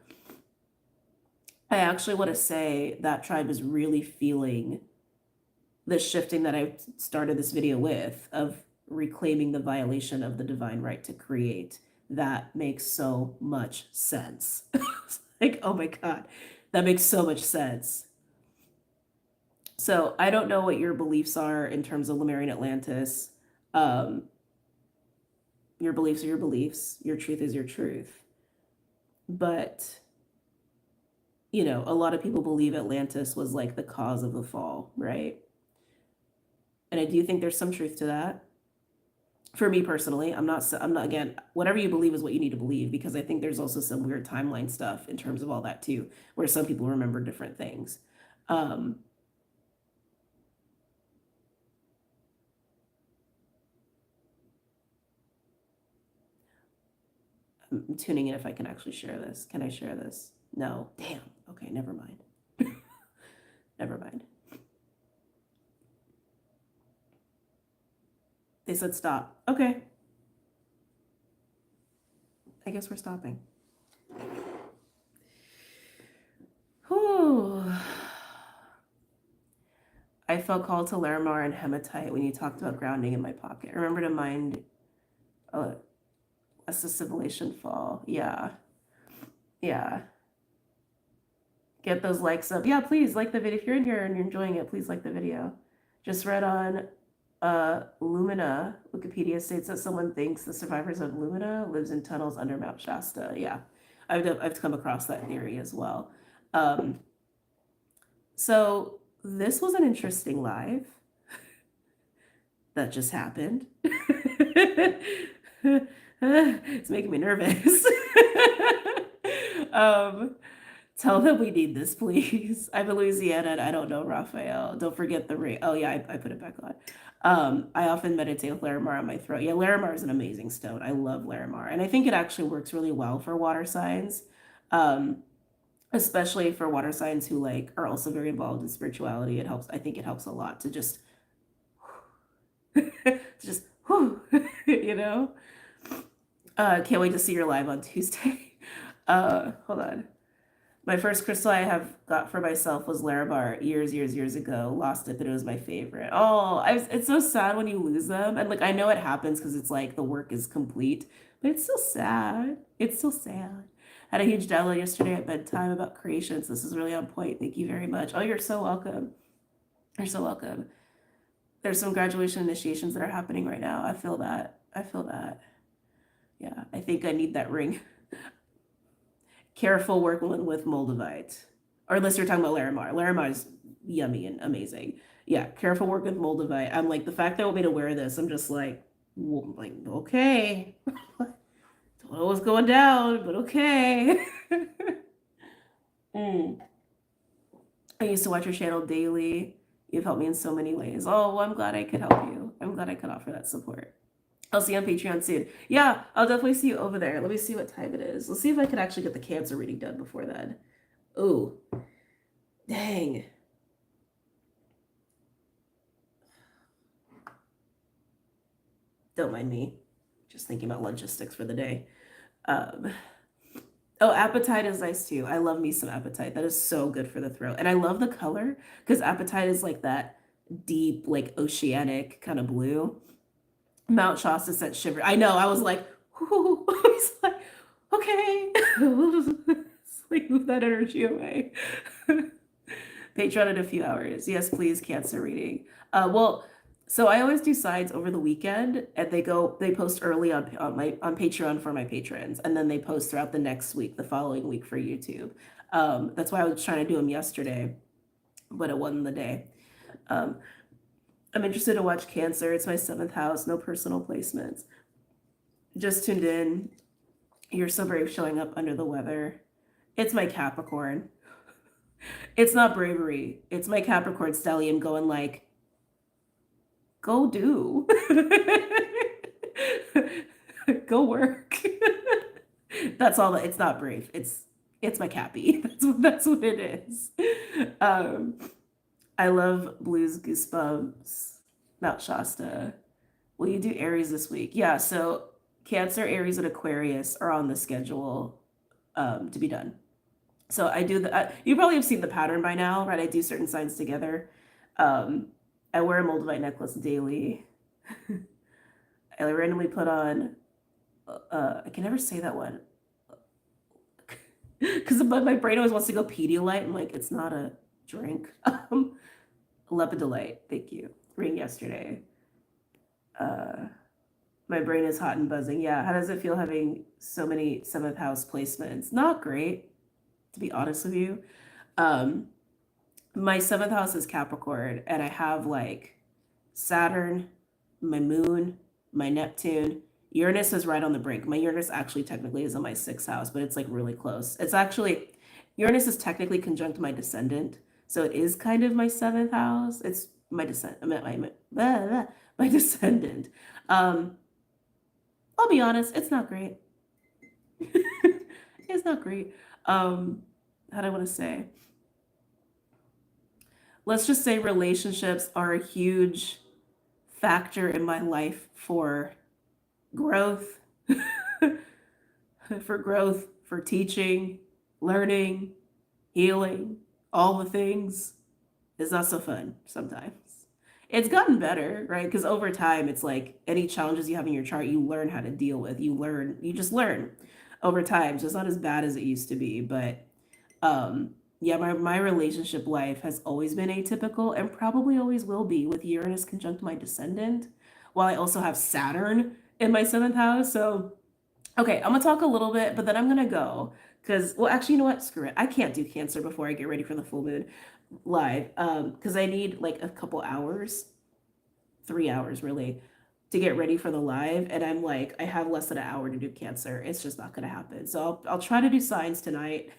I actually want to say that tribe is really feeling the shifting that I started this video with, of reclaiming the violation of the divine right to create. That makes so much sense. Like, oh my God, that makes so much sense. So I don't know what your beliefs are in terms of Lemurian Atlantis. Your beliefs are your beliefs. Your truth is your truth. But, you know, a lot of people believe Atlantis was like the cause of the fall, right? And I do think there's some truth to that. For me personally, I'm not, again, whatever you believe is what you need to believe, because I think there's also some weird timeline stuff in terms of all that too, where some people remember different things. I'm tuning in if I can actually share this. Can I share this? No. Damn. Okay, never mind. Never mind. They said stop. Okay. I guess we're stopping. Whew. I felt called to Larimar and hematite when you talked about grounding in my pocket. Remember to mind a assimilation fall. Yeah. Yeah. Get those likes up. Yeah, please like the video. If you're in here and you're enjoying it, please like the video. Just read on Lumina. Wikipedia states that someone thinks the survivors of Lumina lives in tunnels under Mount Shasta. Yeah, I've come across that theory as well. So this was an interesting live that just happened. It's making me nervous. Tell them we need this, please. I'm in Louisiana and I don't know Raphael. Don't forget the ring. Oh yeah, I put it back on. I often meditate with Larimar on my throat. Yeah, Larimar is an amazing stone. I love Larimar. And I think it actually works really well for water signs. Especially for water signs who like are also very involved in spirituality. It helps. I think it helps a lot to just you know. Can't wait to see your live on Tuesday. Hold on. My first crystal I have got for myself was Larimar years ago. Lost it, but it was my favorite. Oh, it's so sad when you lose them. And like, I know it happens because it's like the work is complete, but it's still sad. It's still sad. I had a huge download yesterday at bedtime about creations. This is really on point. Thank you very much. Oh, you're so welcome. You're so welcome. There's some graduation initiations that are happening right now. I feel that. I feel that. Yeah, I think I need that ring. Careful working with Moldavite. Or unless you're talking about Larimar. Larimar is yummy and amazing. Yeah, careful work with Moldavite. I'm like, the fact they want me to wear this, I'm just like, Like, okay. Don't know what's going down, but okay. Mm. I used to watch your channel daily. You've helped me in so many ways. Oh, well, I'm glad I could help you. I'm glad I could offer that support. I'll see you on Patreon soon. Yeah, I'll definitely see you over there. Let me see what time it is. Let's see if I can actually get the Cancer reading done before then. Ooh, dang. Don't mind me. Just thinking about logistics for the day. Um, oh, apatite is nice too. I love me some apatite. That is so good for the throat. And I love the color because apatite is like that deep, like oceanic kind of blue. Mount Shasta sent shiver. I know. I was like, whoo. I was like, okay. It's like move that energy away. Patreon in a few hours. Yes, please, Cancer reading. Well, so I always do signs over the weekend, and they post early on Patreon for my patrons, and then they post throughout the next week, the following week for YouTube. That's why I was trying to do them yesterday, but it wasn't the day. I'm interested to watch Cancer. It's my 7th house. No personal placements. Just tuned in. You're so brave showing up under the weather. It's my Capricorn. It's not bravery. It's my Capricorn stellium going like, go do. Go work. That's all. It's not brave. It's my Cappy. That's what it is. I love Blues Goosebumps. Mount Shasta. Will you do Aries this week? Yeah. So Cancer, Aries, and Aquarius are on the schedule to be done. So I do you probably have seen the pattern by now, right? I do certain signs together. I wear a Moldavite necklace daily. I randomly put on, I can never say that one. Because my brain always wants to go Pedialyte. I'm like, it's not a drink. Lepidolite, thank you. Ring yesterday. My brain is hot and buzzing. Yeah, how does it feel having so many 7th house placements? Not great, to be honest with you. My 7th house is Capricorn, and I have like Saturn, my moon, my Neptune. Uranus is right on the brink. My Uranus actually technically is in my 6th house, but it's like really close. It's actually, Uranus is technically conjunct my descendant. So it is kind of my 7th house. It's my my descendant. I'll be honest, it's not great. It's not great. How do I want to say? Let's just say relationships are a huge factor in my life for growth, for teaching, learning, healing, all the things. It's not so fun sometimes. It's gotten better, right? Because over time, it's like any challenges you have in your chart, you learn how to deal with. You just learn over time. So it's not as bad as it used to be. But yeah, my relationship life has always been atypical and probably always will be with Uranus conjunct my descendant, while I also have Saturn in my 7th house. So, okay, I'm gonna talk a little bit, but then I'm gonna go because, well, actually, you know what? Screw it. I can't do Cancer before I get ready for the full moon live because I need like a couple hours, 3 hours really, to get ready for the live. And I'm like, I have less than an hour to do Cancer. It's just not gonna happen. So I'll try to do signs tonight.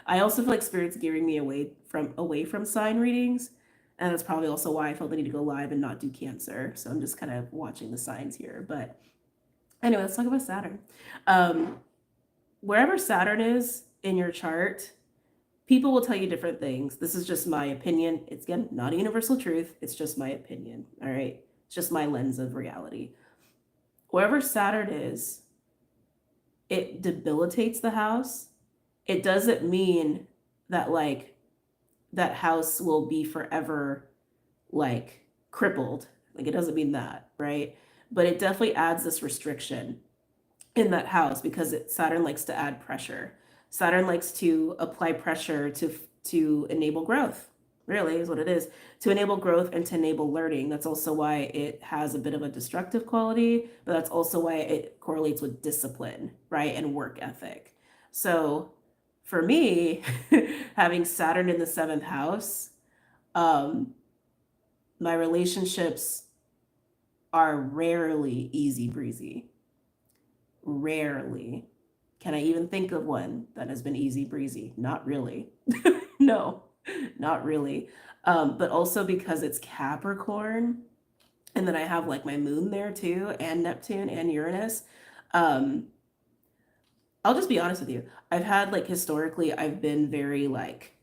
I also feel like Spirit's gearing me away from sign readings. And that's probably also why I felt the need to go live and not do Cancer. So I'm just kind of watching the signs here. But anyway, let's talk about Saturn. Wherever Saturn is in your chart, people will tell you different things. This is just my opinion. It's, again, not a universal truth. It's just my opinion. All right. It's just my lens of reality. Wherever Saturn is, it debilitates the house. It doesn't mean that like that house will be forever like crippled. Like it doesn't mean that, right? But it definitely adds this restriction in that house because Saturn likes to add pressure. Saturn likes to apply pressure to enable growth. Really is what it is. To enable growth and to enable learning. That's also why it has a bit of a destructive quality, but that's also why it correlates with discipline, right? And work ethic. So for me, having Saturn in the 7th house, my relationships are rarely easy breezy. Rarely. Can I even think of one that has been easy breezy? Not really. No, not really. But also because it's Capricorn, and then I have like my moon there too, and Neptune and Uranus. Um, I'll just be honest with you. I've had like historically, I've been very like,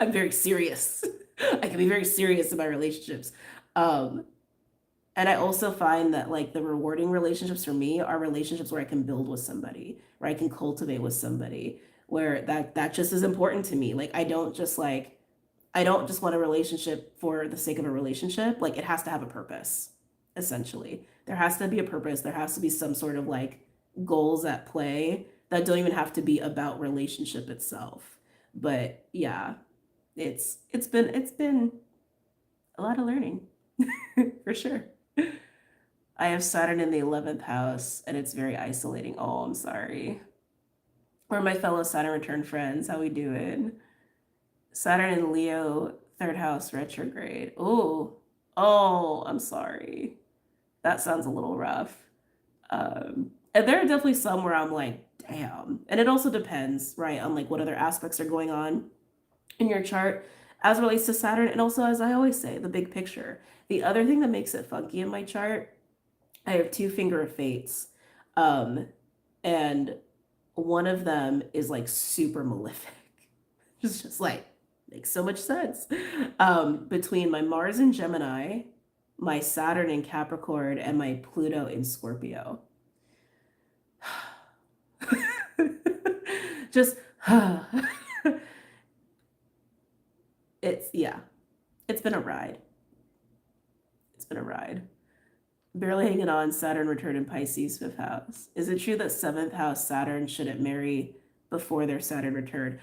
I'm very serious. I can be very serious in my relationships. Um, And I also find that like the rewarding relationships for me are relationships where I can build with somebody, where I can cultivate with somebody, where that just is important to me. Like I don't just want a relationship for the sake of a relationship. Like it has to have a purpose, essentially. There has to be a purpose. There has to be some sort of like goals at play that don't even have to be about relationship itself. But yeah, it's been a lot of learning for sure. I have Saturn in the 11th house and it's very isolating. Oh, I'm sorry. We're my fellow Saturn return friends. How we doing? Saturn in Leo, third house retrograde. Oh, oh, I'm sorry. That sounds a little rough. And there are definitely some where I'm like, damn. And it also depends, right, on like what other aspects are going on in your chart as it relates to Saturn. And also, as I always say, the big picture. The other thing that makes it funky in my chart, I have two finger of fates. Um, and one of them is like super malefic. It's just like makes so much sense. Between my Mars in Gemini, my Saturn in Capricorn, and my Pluto in Scorpio. Just it's yeah, it's been a ride. It's been a ride. Barely hanging on, Saturn returned in Pisces, fifth house. Is it true that seventh house Saturn shouldn't marry before their Saturn return?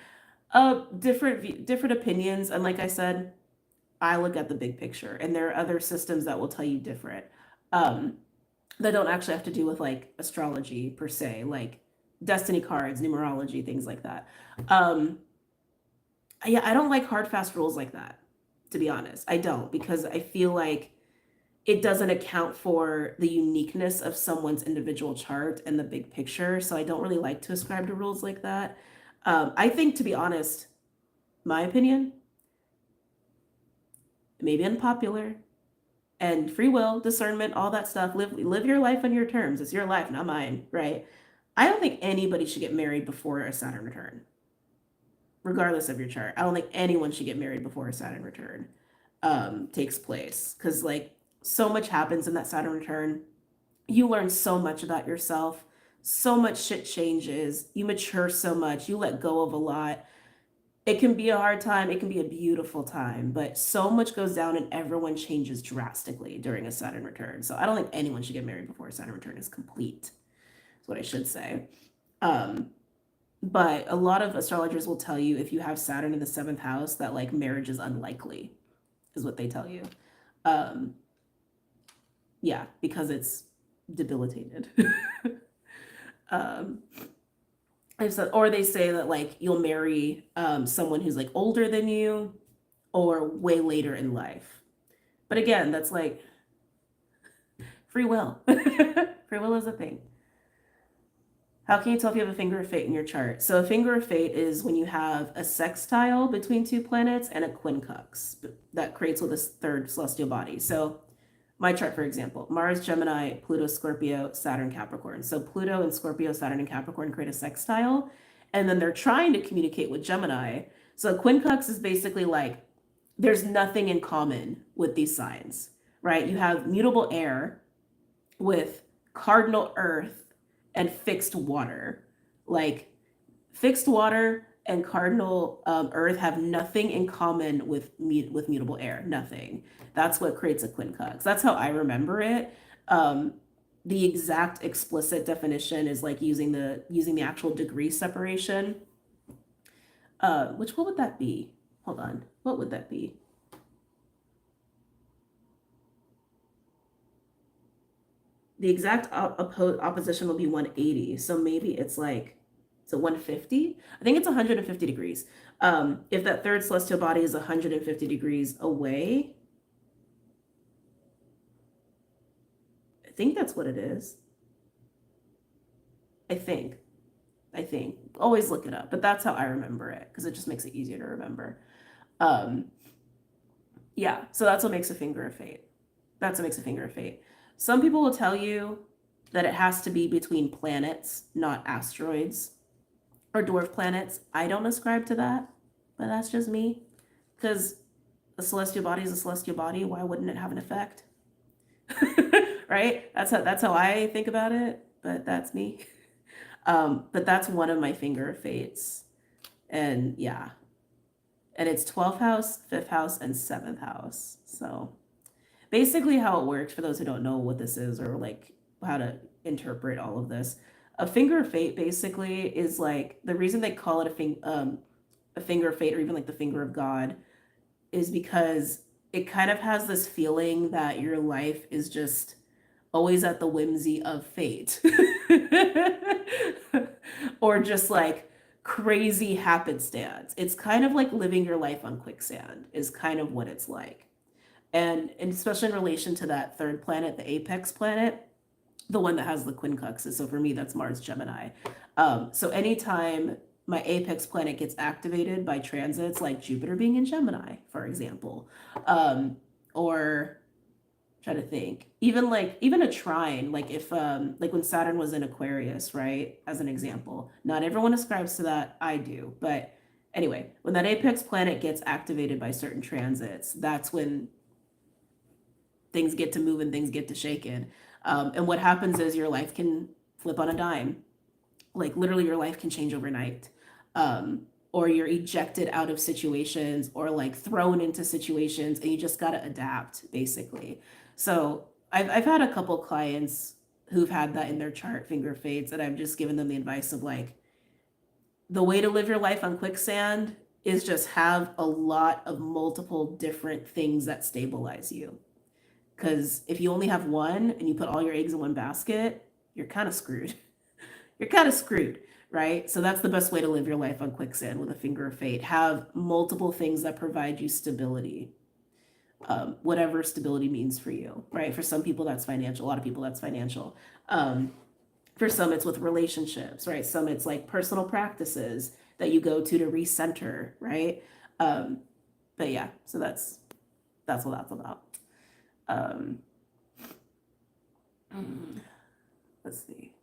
Different opinions, and like I said, I look at the big picture, and there are other systems that will tell you different. Um, that don't actually have to do with like astrology per se, like destiny cards, numerology, things like that. Um, yeah, I don't like hard fast rules like that, to be honest. I don't because I feel like it doesn't account for the uniqueness of someone's individual chart and the big picture. So I don't really like to ascribe to rules like that. I think, to be honest, my opinion, maybe unpopular, and free will, discernment, all that stuff. Live your life on your terms. It's your life, not mine, right? I don't think anybody should get married before a Saturn return, regardless of your chart. I don't think anyone should get married before a Saturn return takes place because like so much happens in that Saturn return. You learn so much about yourself. So much shit changes. You mature so much. You let go of a lot. It can be a hard time. It can be a beautiful time, but so much goes down and everyone changes drastically during a Saturn return. So I don't think anyone should get married before a Saturn return is complete. That's what I should say. Um, but a lot of astrologers will tell you if you have Saturn in the seventh house that like marriage is unlikely, is what they tell you. Um, yeah, because it's debilitated. um, I've said, or they say that like you'll marry someone who's like older than you or way later in life. But again, that's like free will. Free will is a thing. How can you tell if you have a finger of fate in your chart? So a finger of fate is when you have a sextile between two planets and a quincunx that creates with a third celestial body. So my chart, for example, Mars, Gemini, Pluto, Scorpio, Saturn, Capricorn. So Pluto and Scorpio, Saturn, and Capricorn create a sextile, and then they're trying to communicate with Gemini. So quincunx is basically like there's nothing in common with these signs, right? You have mutable air with cardinal earth and fixed water. Like fixed water and cardinal earth have nothing in common with mutable air. Nothing. That's what creates a quincunx. That's how I remember it. Um, the exact explicit definition is like using the actual degree separation. Which what would that be? Hold on. What would that be? The exact opposition will be 180. So maybe it's like, so 150? I think it's 150 degrees. If that third celestial body is 150 degrees away, think that's what it is. I think. Always look it up, but that's how I remember it because it just makes it easier to remember. Yeah, so that's what makes a finger of fate. That's what makes a finger of fate. Some people will tell you that it has to be between planets, not asteroids or dwarf planets. I don't ascribe to that, but that's just me. Because a celestial body is a celestial body. Why wouldn't it have an effect? Right? That's how I think about it, but that's me. But that's one of my finger of fates. And yeah. And it's 12th house, 5th house, and 7th house. So basically how it works, for those who don't know what this is or like how to interpret all of this, a finger of fate basically is like, the reason they call it a finger of fate, or even like the finger of God, is because it kind of has this feeling that your life is just always at the whimsy of fate. Or just like crazy happenstance. It's kind of like living your life on quicksand is kind of what it's like. And especially in relation to that third planet, the apex planet, the one that has the quincunxes. So for me, that's Mars Gemini. So anytime my apex planet gets activated by transits, like Jupiter being in Gemini, for example, or try to think, even a trine, like if like when Saturn was in Aquarius, right, as an example. Not everyone ascribes to that. I do. But anyway, when that apex planet gets activated by certain transits, that's when things get to move and things get to shaken. And what happens is your life can flip on a dime. Like literally your life can change overnight. Or you're ejected out of situations or like thrown into situations and you just got to adapt basically. So I've had a couple clients who've had that in their chart, finger fates, and I've just given them the advice of like, the way to live your life on quicksand is just have a lot of multiple different things that stabilize you. Because if you only have one and you put all your eggs in one basket, you're kind of screwed. You're kind of screwed, right? So that's the best way to live your life on quicksand with a finger of fate. Have multiple things that provide you stability. Whatever stability means for you, right? For some people, that's financial. A lot of people, that's financial. For some, it's with relationships, right? Some, it's like personal practices that you go to recenter, right? But yeah, so that's what that's about. Let's see.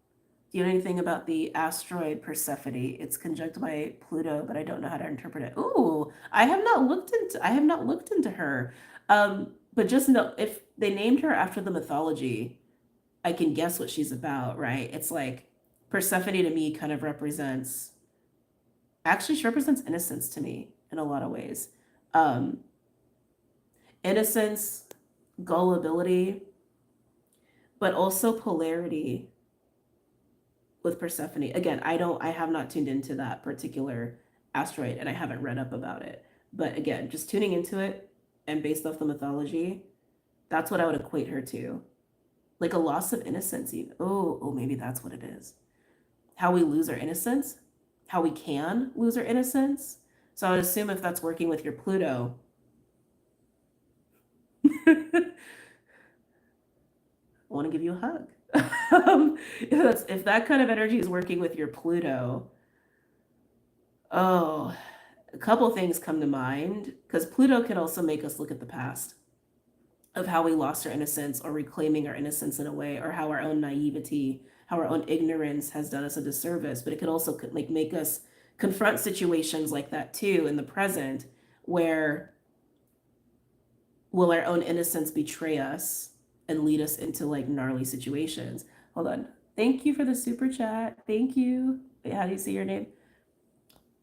Do you know anything about the asteroid Persephone? It's conjunct by Pluto, but I don't know how to interpret it. Ooh, I have not looked into her. But just know if they named her after the mythology, I can guess what she's about, right? It's like Persephone to me kind of represents, actually she represents innocence to me in a lot of ways. Innocence, gullibility, but also polarity with Persephone. Again, I have not tuned into that particular asteroid and I haven't read up about it. But again, just tuning into it and based off the mythology, that's what I would equate her to. Like a loss of innocence even. Oh, maybe that's what it is. How we lose our innocence, how we can lose our innocence. So I would assume if that's working with your Pluto, I want to give you a hug. If that kind of energy is working with your Pluto, oh, a couple things come to mind because Pluto can also make us look at the past of how we lost our innocence or reclaiming our innocence in a way, or how our own naivety, how our own ignorance has done us a disservice. But it could also like make us confront situations like that too in the present, where will our own innocence betray us and lead us into like gnarly situations. Hold on. Thank you for the super chat. Thank you. Wait, how do you say your name?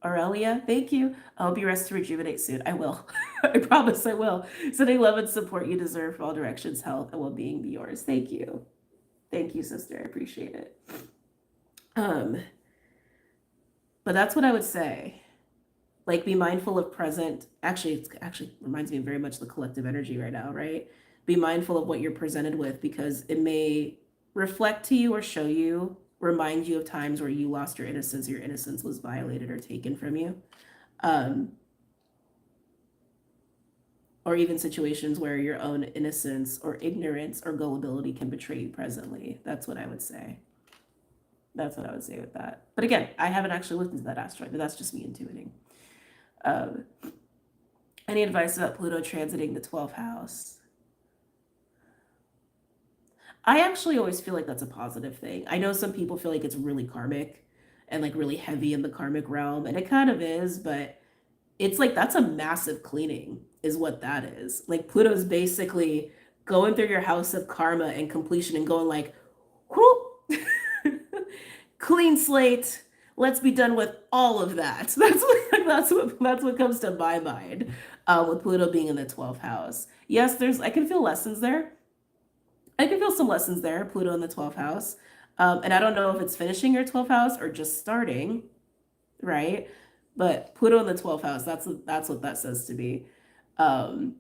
Aurelia, thank you. I hope you rest to rejuvenate soon. I will. I promise I will. Sending love and support you deserve for all directions, health, and well-being be yours. Thank you. Thank you, sister. I appreciate it. But that's what I would say. Like, be mindful of present. Actually, it actually reminds me very much of the collective energy right now, right? Be mindful of what you're presented with because it may reflect to you or show you, remind you of times where you lost your innocence was violated or taken from you. or even situations where your own innocence or ignorance or gullibility can betray you presently. That's what I would say. That's what I would say with that. But again, I haven't actually looked into that asteroid, but that's just me intuiting. Any advice about Pluto transiting the 12th house? I actually always feel like that's a positive thing. I know some people feel like it's really karmic and like really heavy in the karmic realm, and it kind of is, but it's like that's a massive cleaning, is what that is. Like Pluto's basically going through your house of karma and completion and going like, whoop, clean slate. Let's be done with all of that. That's what comes to my mind with Pluto being in the 12th house. Yes, I can feel lessons there. I can feel some lessons there, Pluto in the 12th house. And I don't know if it's finishing your 12th house or just starting, right? But Pluto in the 12th house, that's what that says to me. How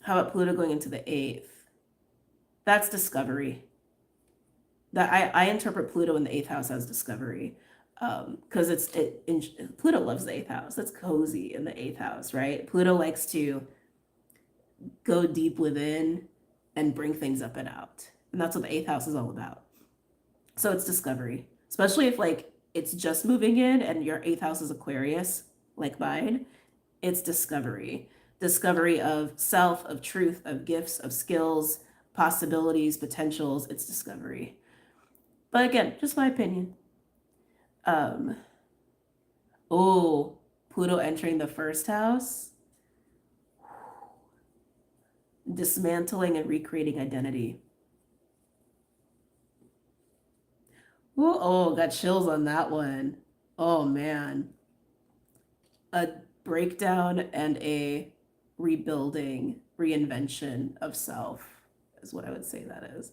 about Pluto going into the 8th? That's discovery. That I interpret Pluto in the 8th house as discovery. Because Pluto loves the 8th house. It's cozy in the 8th house, right? Pluto likes to go deep within and bring things up and out. And that's what the 8th house is all about. So it's discovery, especially if like it's just moving in and your 8th house is Aquarius, like mine. It's discovery. Discovery of self, of truth, of gifts, of skills, possibilities, potentials. It's discovery. But again, just my opinion. Oh, Pluto entering the 1st house. Dismantling and recreating identity. Ooh, oh, got chills on that one. Oh man. A breakdown and a rebuilding, reinvention of self is what I would say that is.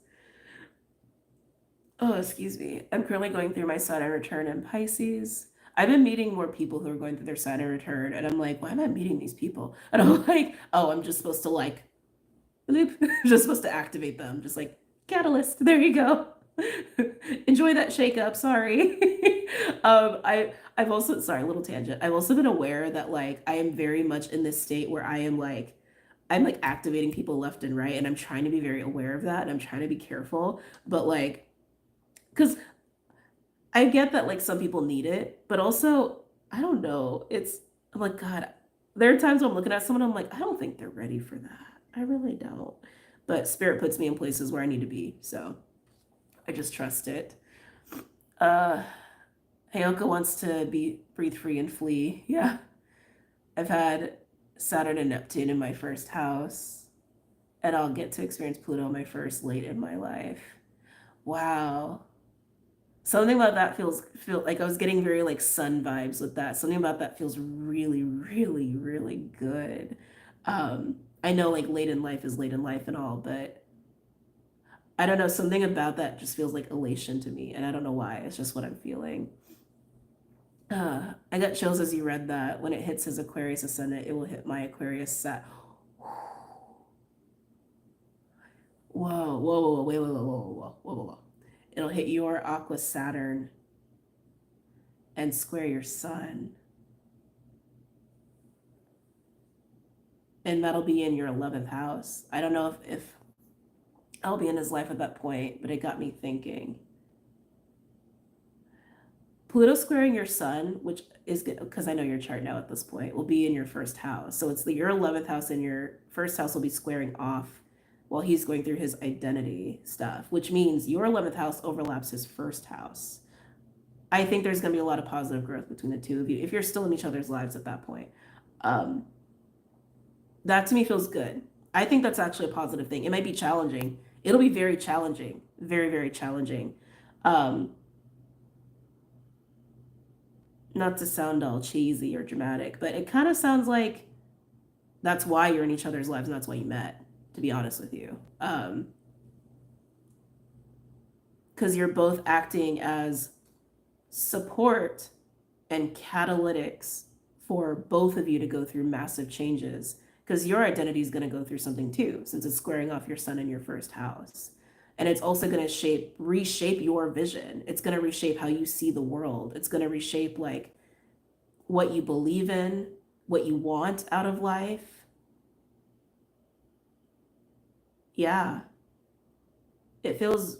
Oh, excuse me. I'm currently going through my Saturn return in Pisces. I've been meeting more people who are going through their Saturn return, and I'm like, why am I meeting these people? And I'm like, oh, I'm just supposed to like, bloop, just supposed to activate them, just like catalyst. There you go. Enjoy that shakeup. Sorry. I've also, sorry, a little tangent. I've also been aware that like I am very much in this state where I'm like activating people left and right, and I'm trying to be very aware of that, and I'm trying to be careful, but like, because I get that like some people need it, but also I don't know. I'm like, God, there are times when I'm looking at someone, I'm like, I don't think they're ready for that. I really don't. But spirit puts me in places where I need to be, so I just trust it. Hayoko wants to breathe free and flee. Yeah. I've had Saturn and Neptune in my 1st house, and I'll get to experience Pluto in my 1st late in my life. Wow. Something about that feel like I was getting very like sun vibes with that. Something about that feels really, really, really good. I know like late in life is late in life and all, but I don't know, something about that just feels like elation to me, and I don't know why. It's just what I'm feeling. I got chills as you read that. When it hits his Aquarius ascendant, it will hit my Aquarius Sat. Whoa, whoa, whoa, whoa, wait, whoa, whoa, whoa, whoa, whoa, whoa, whoa. It'll hit your Aqua Saturn and square your Sun. And that'll be in your 11th house. I don't know if I'll be in his life at that point, but it got me thinking. Pluto squaring your Sun, which is good because I know your chart now at this point, will be in your 1st house. So it's your 11th house and your 1st house will be squaring off while he's going through his identity stuff, which means your 11th house overlaps his 1st house. I think there's going to be a lot of positive growth between the two of you if you're still in each other's lives at that point. That to me feels good. I think that's actually a positive thing. It might be challenging. It'll be very challenging, very, very challenging. Not to sound all cheesy or dramatic, but it kind of sounds like that's why you're in each other's lives and that's why you met, to be honest with you. Because you're both acting as support and catalytics for both of you to go through massive changes, because your identity is going to go through something too, since it's squaring off your Sun in your 1st house. And it's also going to reshape your vision. It's going to reshape how you see the world. It's going to reshape like what you believe in, what you want out of life. Yeah, it feels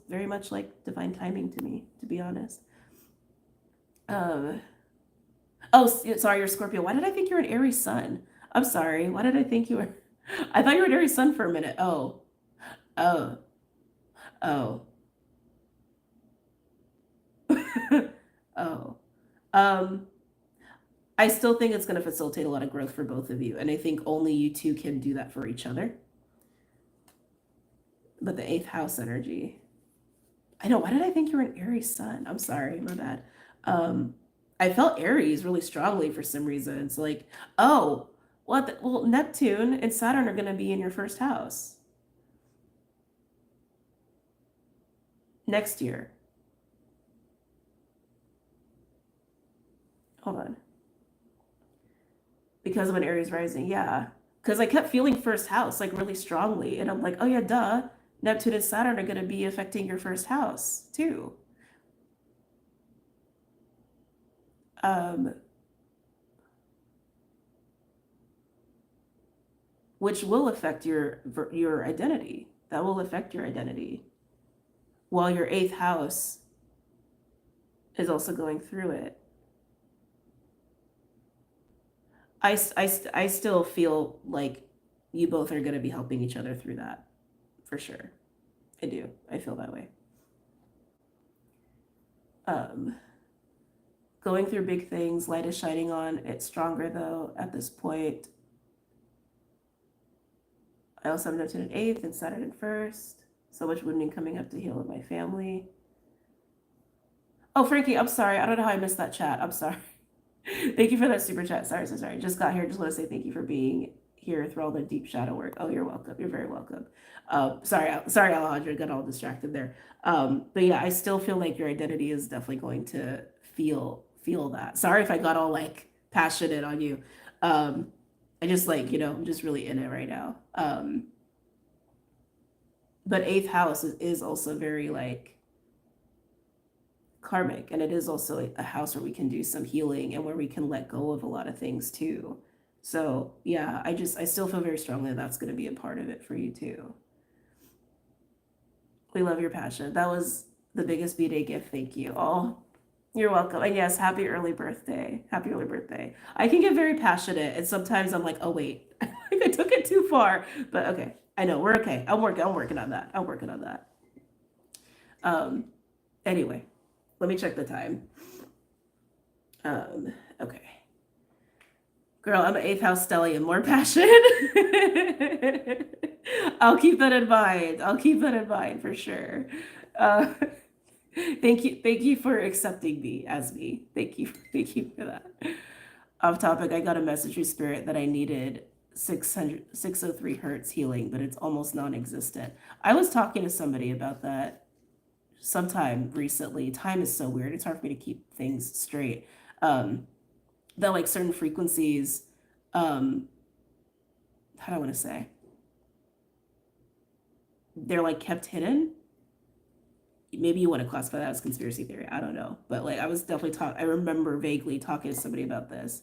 very much like divine timing to me, to be honest. Um, oh, sorry, you're Scorpio. Why did I think you were an Aries sun? I'm sorry. Why did I think you were? I thought you were an Aries sun for a minute. Oh, oh, oh, oh. Um, I still think it's going to facilitate a lot of growth for both of you, and I think only you two can do that for each other. But the eighth house energy. I know. Why did I think you were an Aries sun? I'm sorry, my bad. Um, I felt Aries really strongly for some reason. It's like, oh, well, Neptune and Saturn are going to be in your first house next year. Hold on. Because of an Aries rising, yeah. Because I kept feeling first house like really strongly, and I'm like, oh yeah, duh. Neptune and Saturn are going to be affecting your first house too. Um, which will affect your identity. That will affect your identity. While your eighth house is also going through it. I still feel like you both are going to be helping each other through that for sure. I do. I feel that way. Um, going through big things, light is shining on. It's stronger though at this point. I also have Neptune in eighth and Saturn in first. So much wounding coming up to heal in my family. Oh, Frankie, I'm sorry. I don't know how I missed that chat. I'm sorry. Thank you for that super chat. Sorry, so sorry. Just got here. Just want to say thank you for being here through all the deep shadow work. Oh, you're welcome. You're very welcome. Sorry, Alejandra, got all distracted there. But yeah, I still feel like your identity is definitely going to feel that. Sorry if I got all like passionate on you. I just like, I'm just really in it right now. But eighth house is also very like karmic, and it is also a house where we can do some healing and where we can let go of a lot of things too. So yeah, I still feel very strongly that that's going to be a part of it for you too. We love your passion. That was the biggest B-Day gift. Thank you all. You're welcome. And yes, happy early birthday. Happy early birthday. I can get very passionate, and sometimes I'm like, oh wait, I took it too far. But okay, I know we're okay. I'm working on that. I'm working on that. Um, anyway, let me check the time. Okay. Girl, I'm an eighth house stellium. More passion. I'll keep that in mind. I'll keep that in mind for sure. Uh, thank you for accepting me as me. Thank you for that. Off topic, I got a message from Spirit that I needed 603 hertz healing, but it's almost non-existent. I was talking to somebody about that sometime recently. Time is so weird. It's hard for me to keep things straight. That like certain frequencies, how do I want to say? They're like kept hidden. Maybe you want to classify that as conspiracy theory. I don't know. But like I was definitely I remember vaguely talking to somebody about this.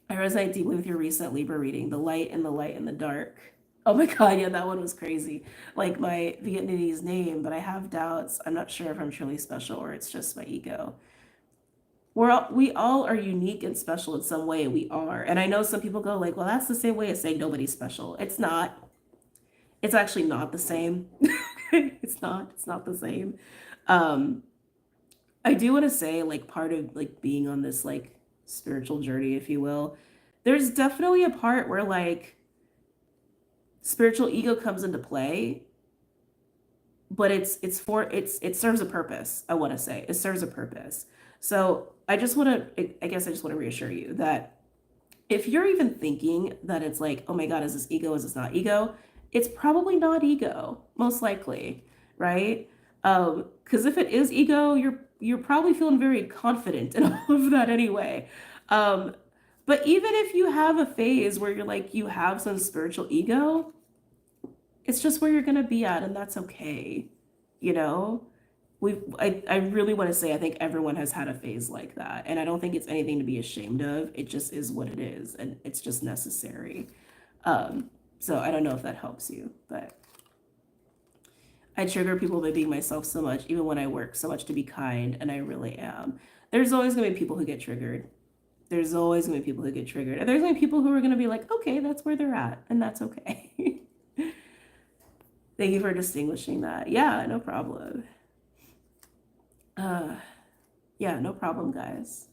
I resonate deeply with your recent Libra reading, the light and the dark. Oh my God, yeah, that one was crazy. Like my Vietnamese name, but I have doubts. I'm not sure if I'm truly special or it's just my ego. We all are unique and special in some way. We are. And I know some people go like, well, that's the same way as saying nobody's special. It's not. It's actually not the same. It's not the same. Um, I do want to say like part of like being on this like spiritual journey, if you will, there's definitely a part where like spiritual ego comes into play, but it serves a purpose. I want to say it serves a purpose. So I just want to, I guess I just want to reassure you that if you're even thinking that it's like, oh my God, is this ego? Is this not ego? It's probably not ego, most likely, right? Because if it is ego, you're probably feeling very confident in all of that anyway. Um, but even if you have a phase where you're like you have some spiritual ego, it's just where you're gonna be at, and that's okay, you know? I really want to say I think everyone has had a phase like that, and I don't think it's anything to be ashamed of. It just is what it is, and it's just necessary. Um, So I don't know if that helps you, but I trigger people by being myself so much, even when I work so much to be kind, and I really am. There's always going to be people who get triggered. There's always going to be people who get triggered. And there's going to be people who are going to be like, okay, that's where they're at, and that's okay. Thank you for distinguishing that. Yeah, no problem. Yeah, no problem, guys.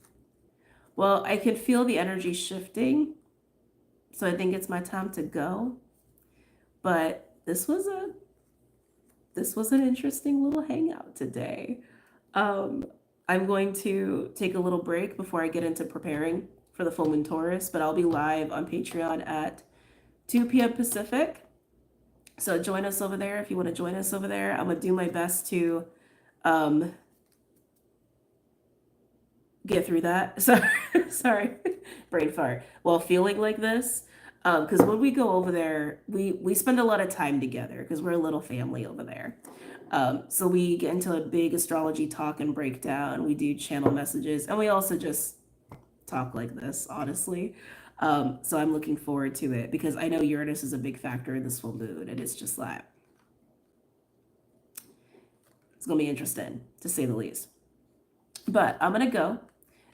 Well, I can feel the energy shifting, so I think it's my time to go. But this was an interesting little hangout today. I'm going to take a little break before I get into preparing for the full moon Taurus, but I'll be live on Patreon at 2 p.m. Pacific. So join us over there if you want to join us over there. I'm gonna do my best to get through that. Sorry, brain fart. While feeling like this, because when we go over there, we spend a lot of time together because we're a little family over there. So we get into a big astrology talk and breakdown. We do channel messages, and we also just talk like this, honestly. So I'm looking forward to it because I know Uranus is a big factor in this full moon, and it's just like, it's gonna be interesting to say the least. But I'm gonna go.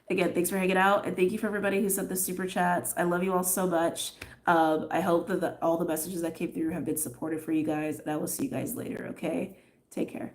Again, thanks for hanging out, and thank you for everybody who sent the super chats. I love you all so much. I hope that all the messages that came through have been supportive for you guys, and I will see you guys later, okay? Take care.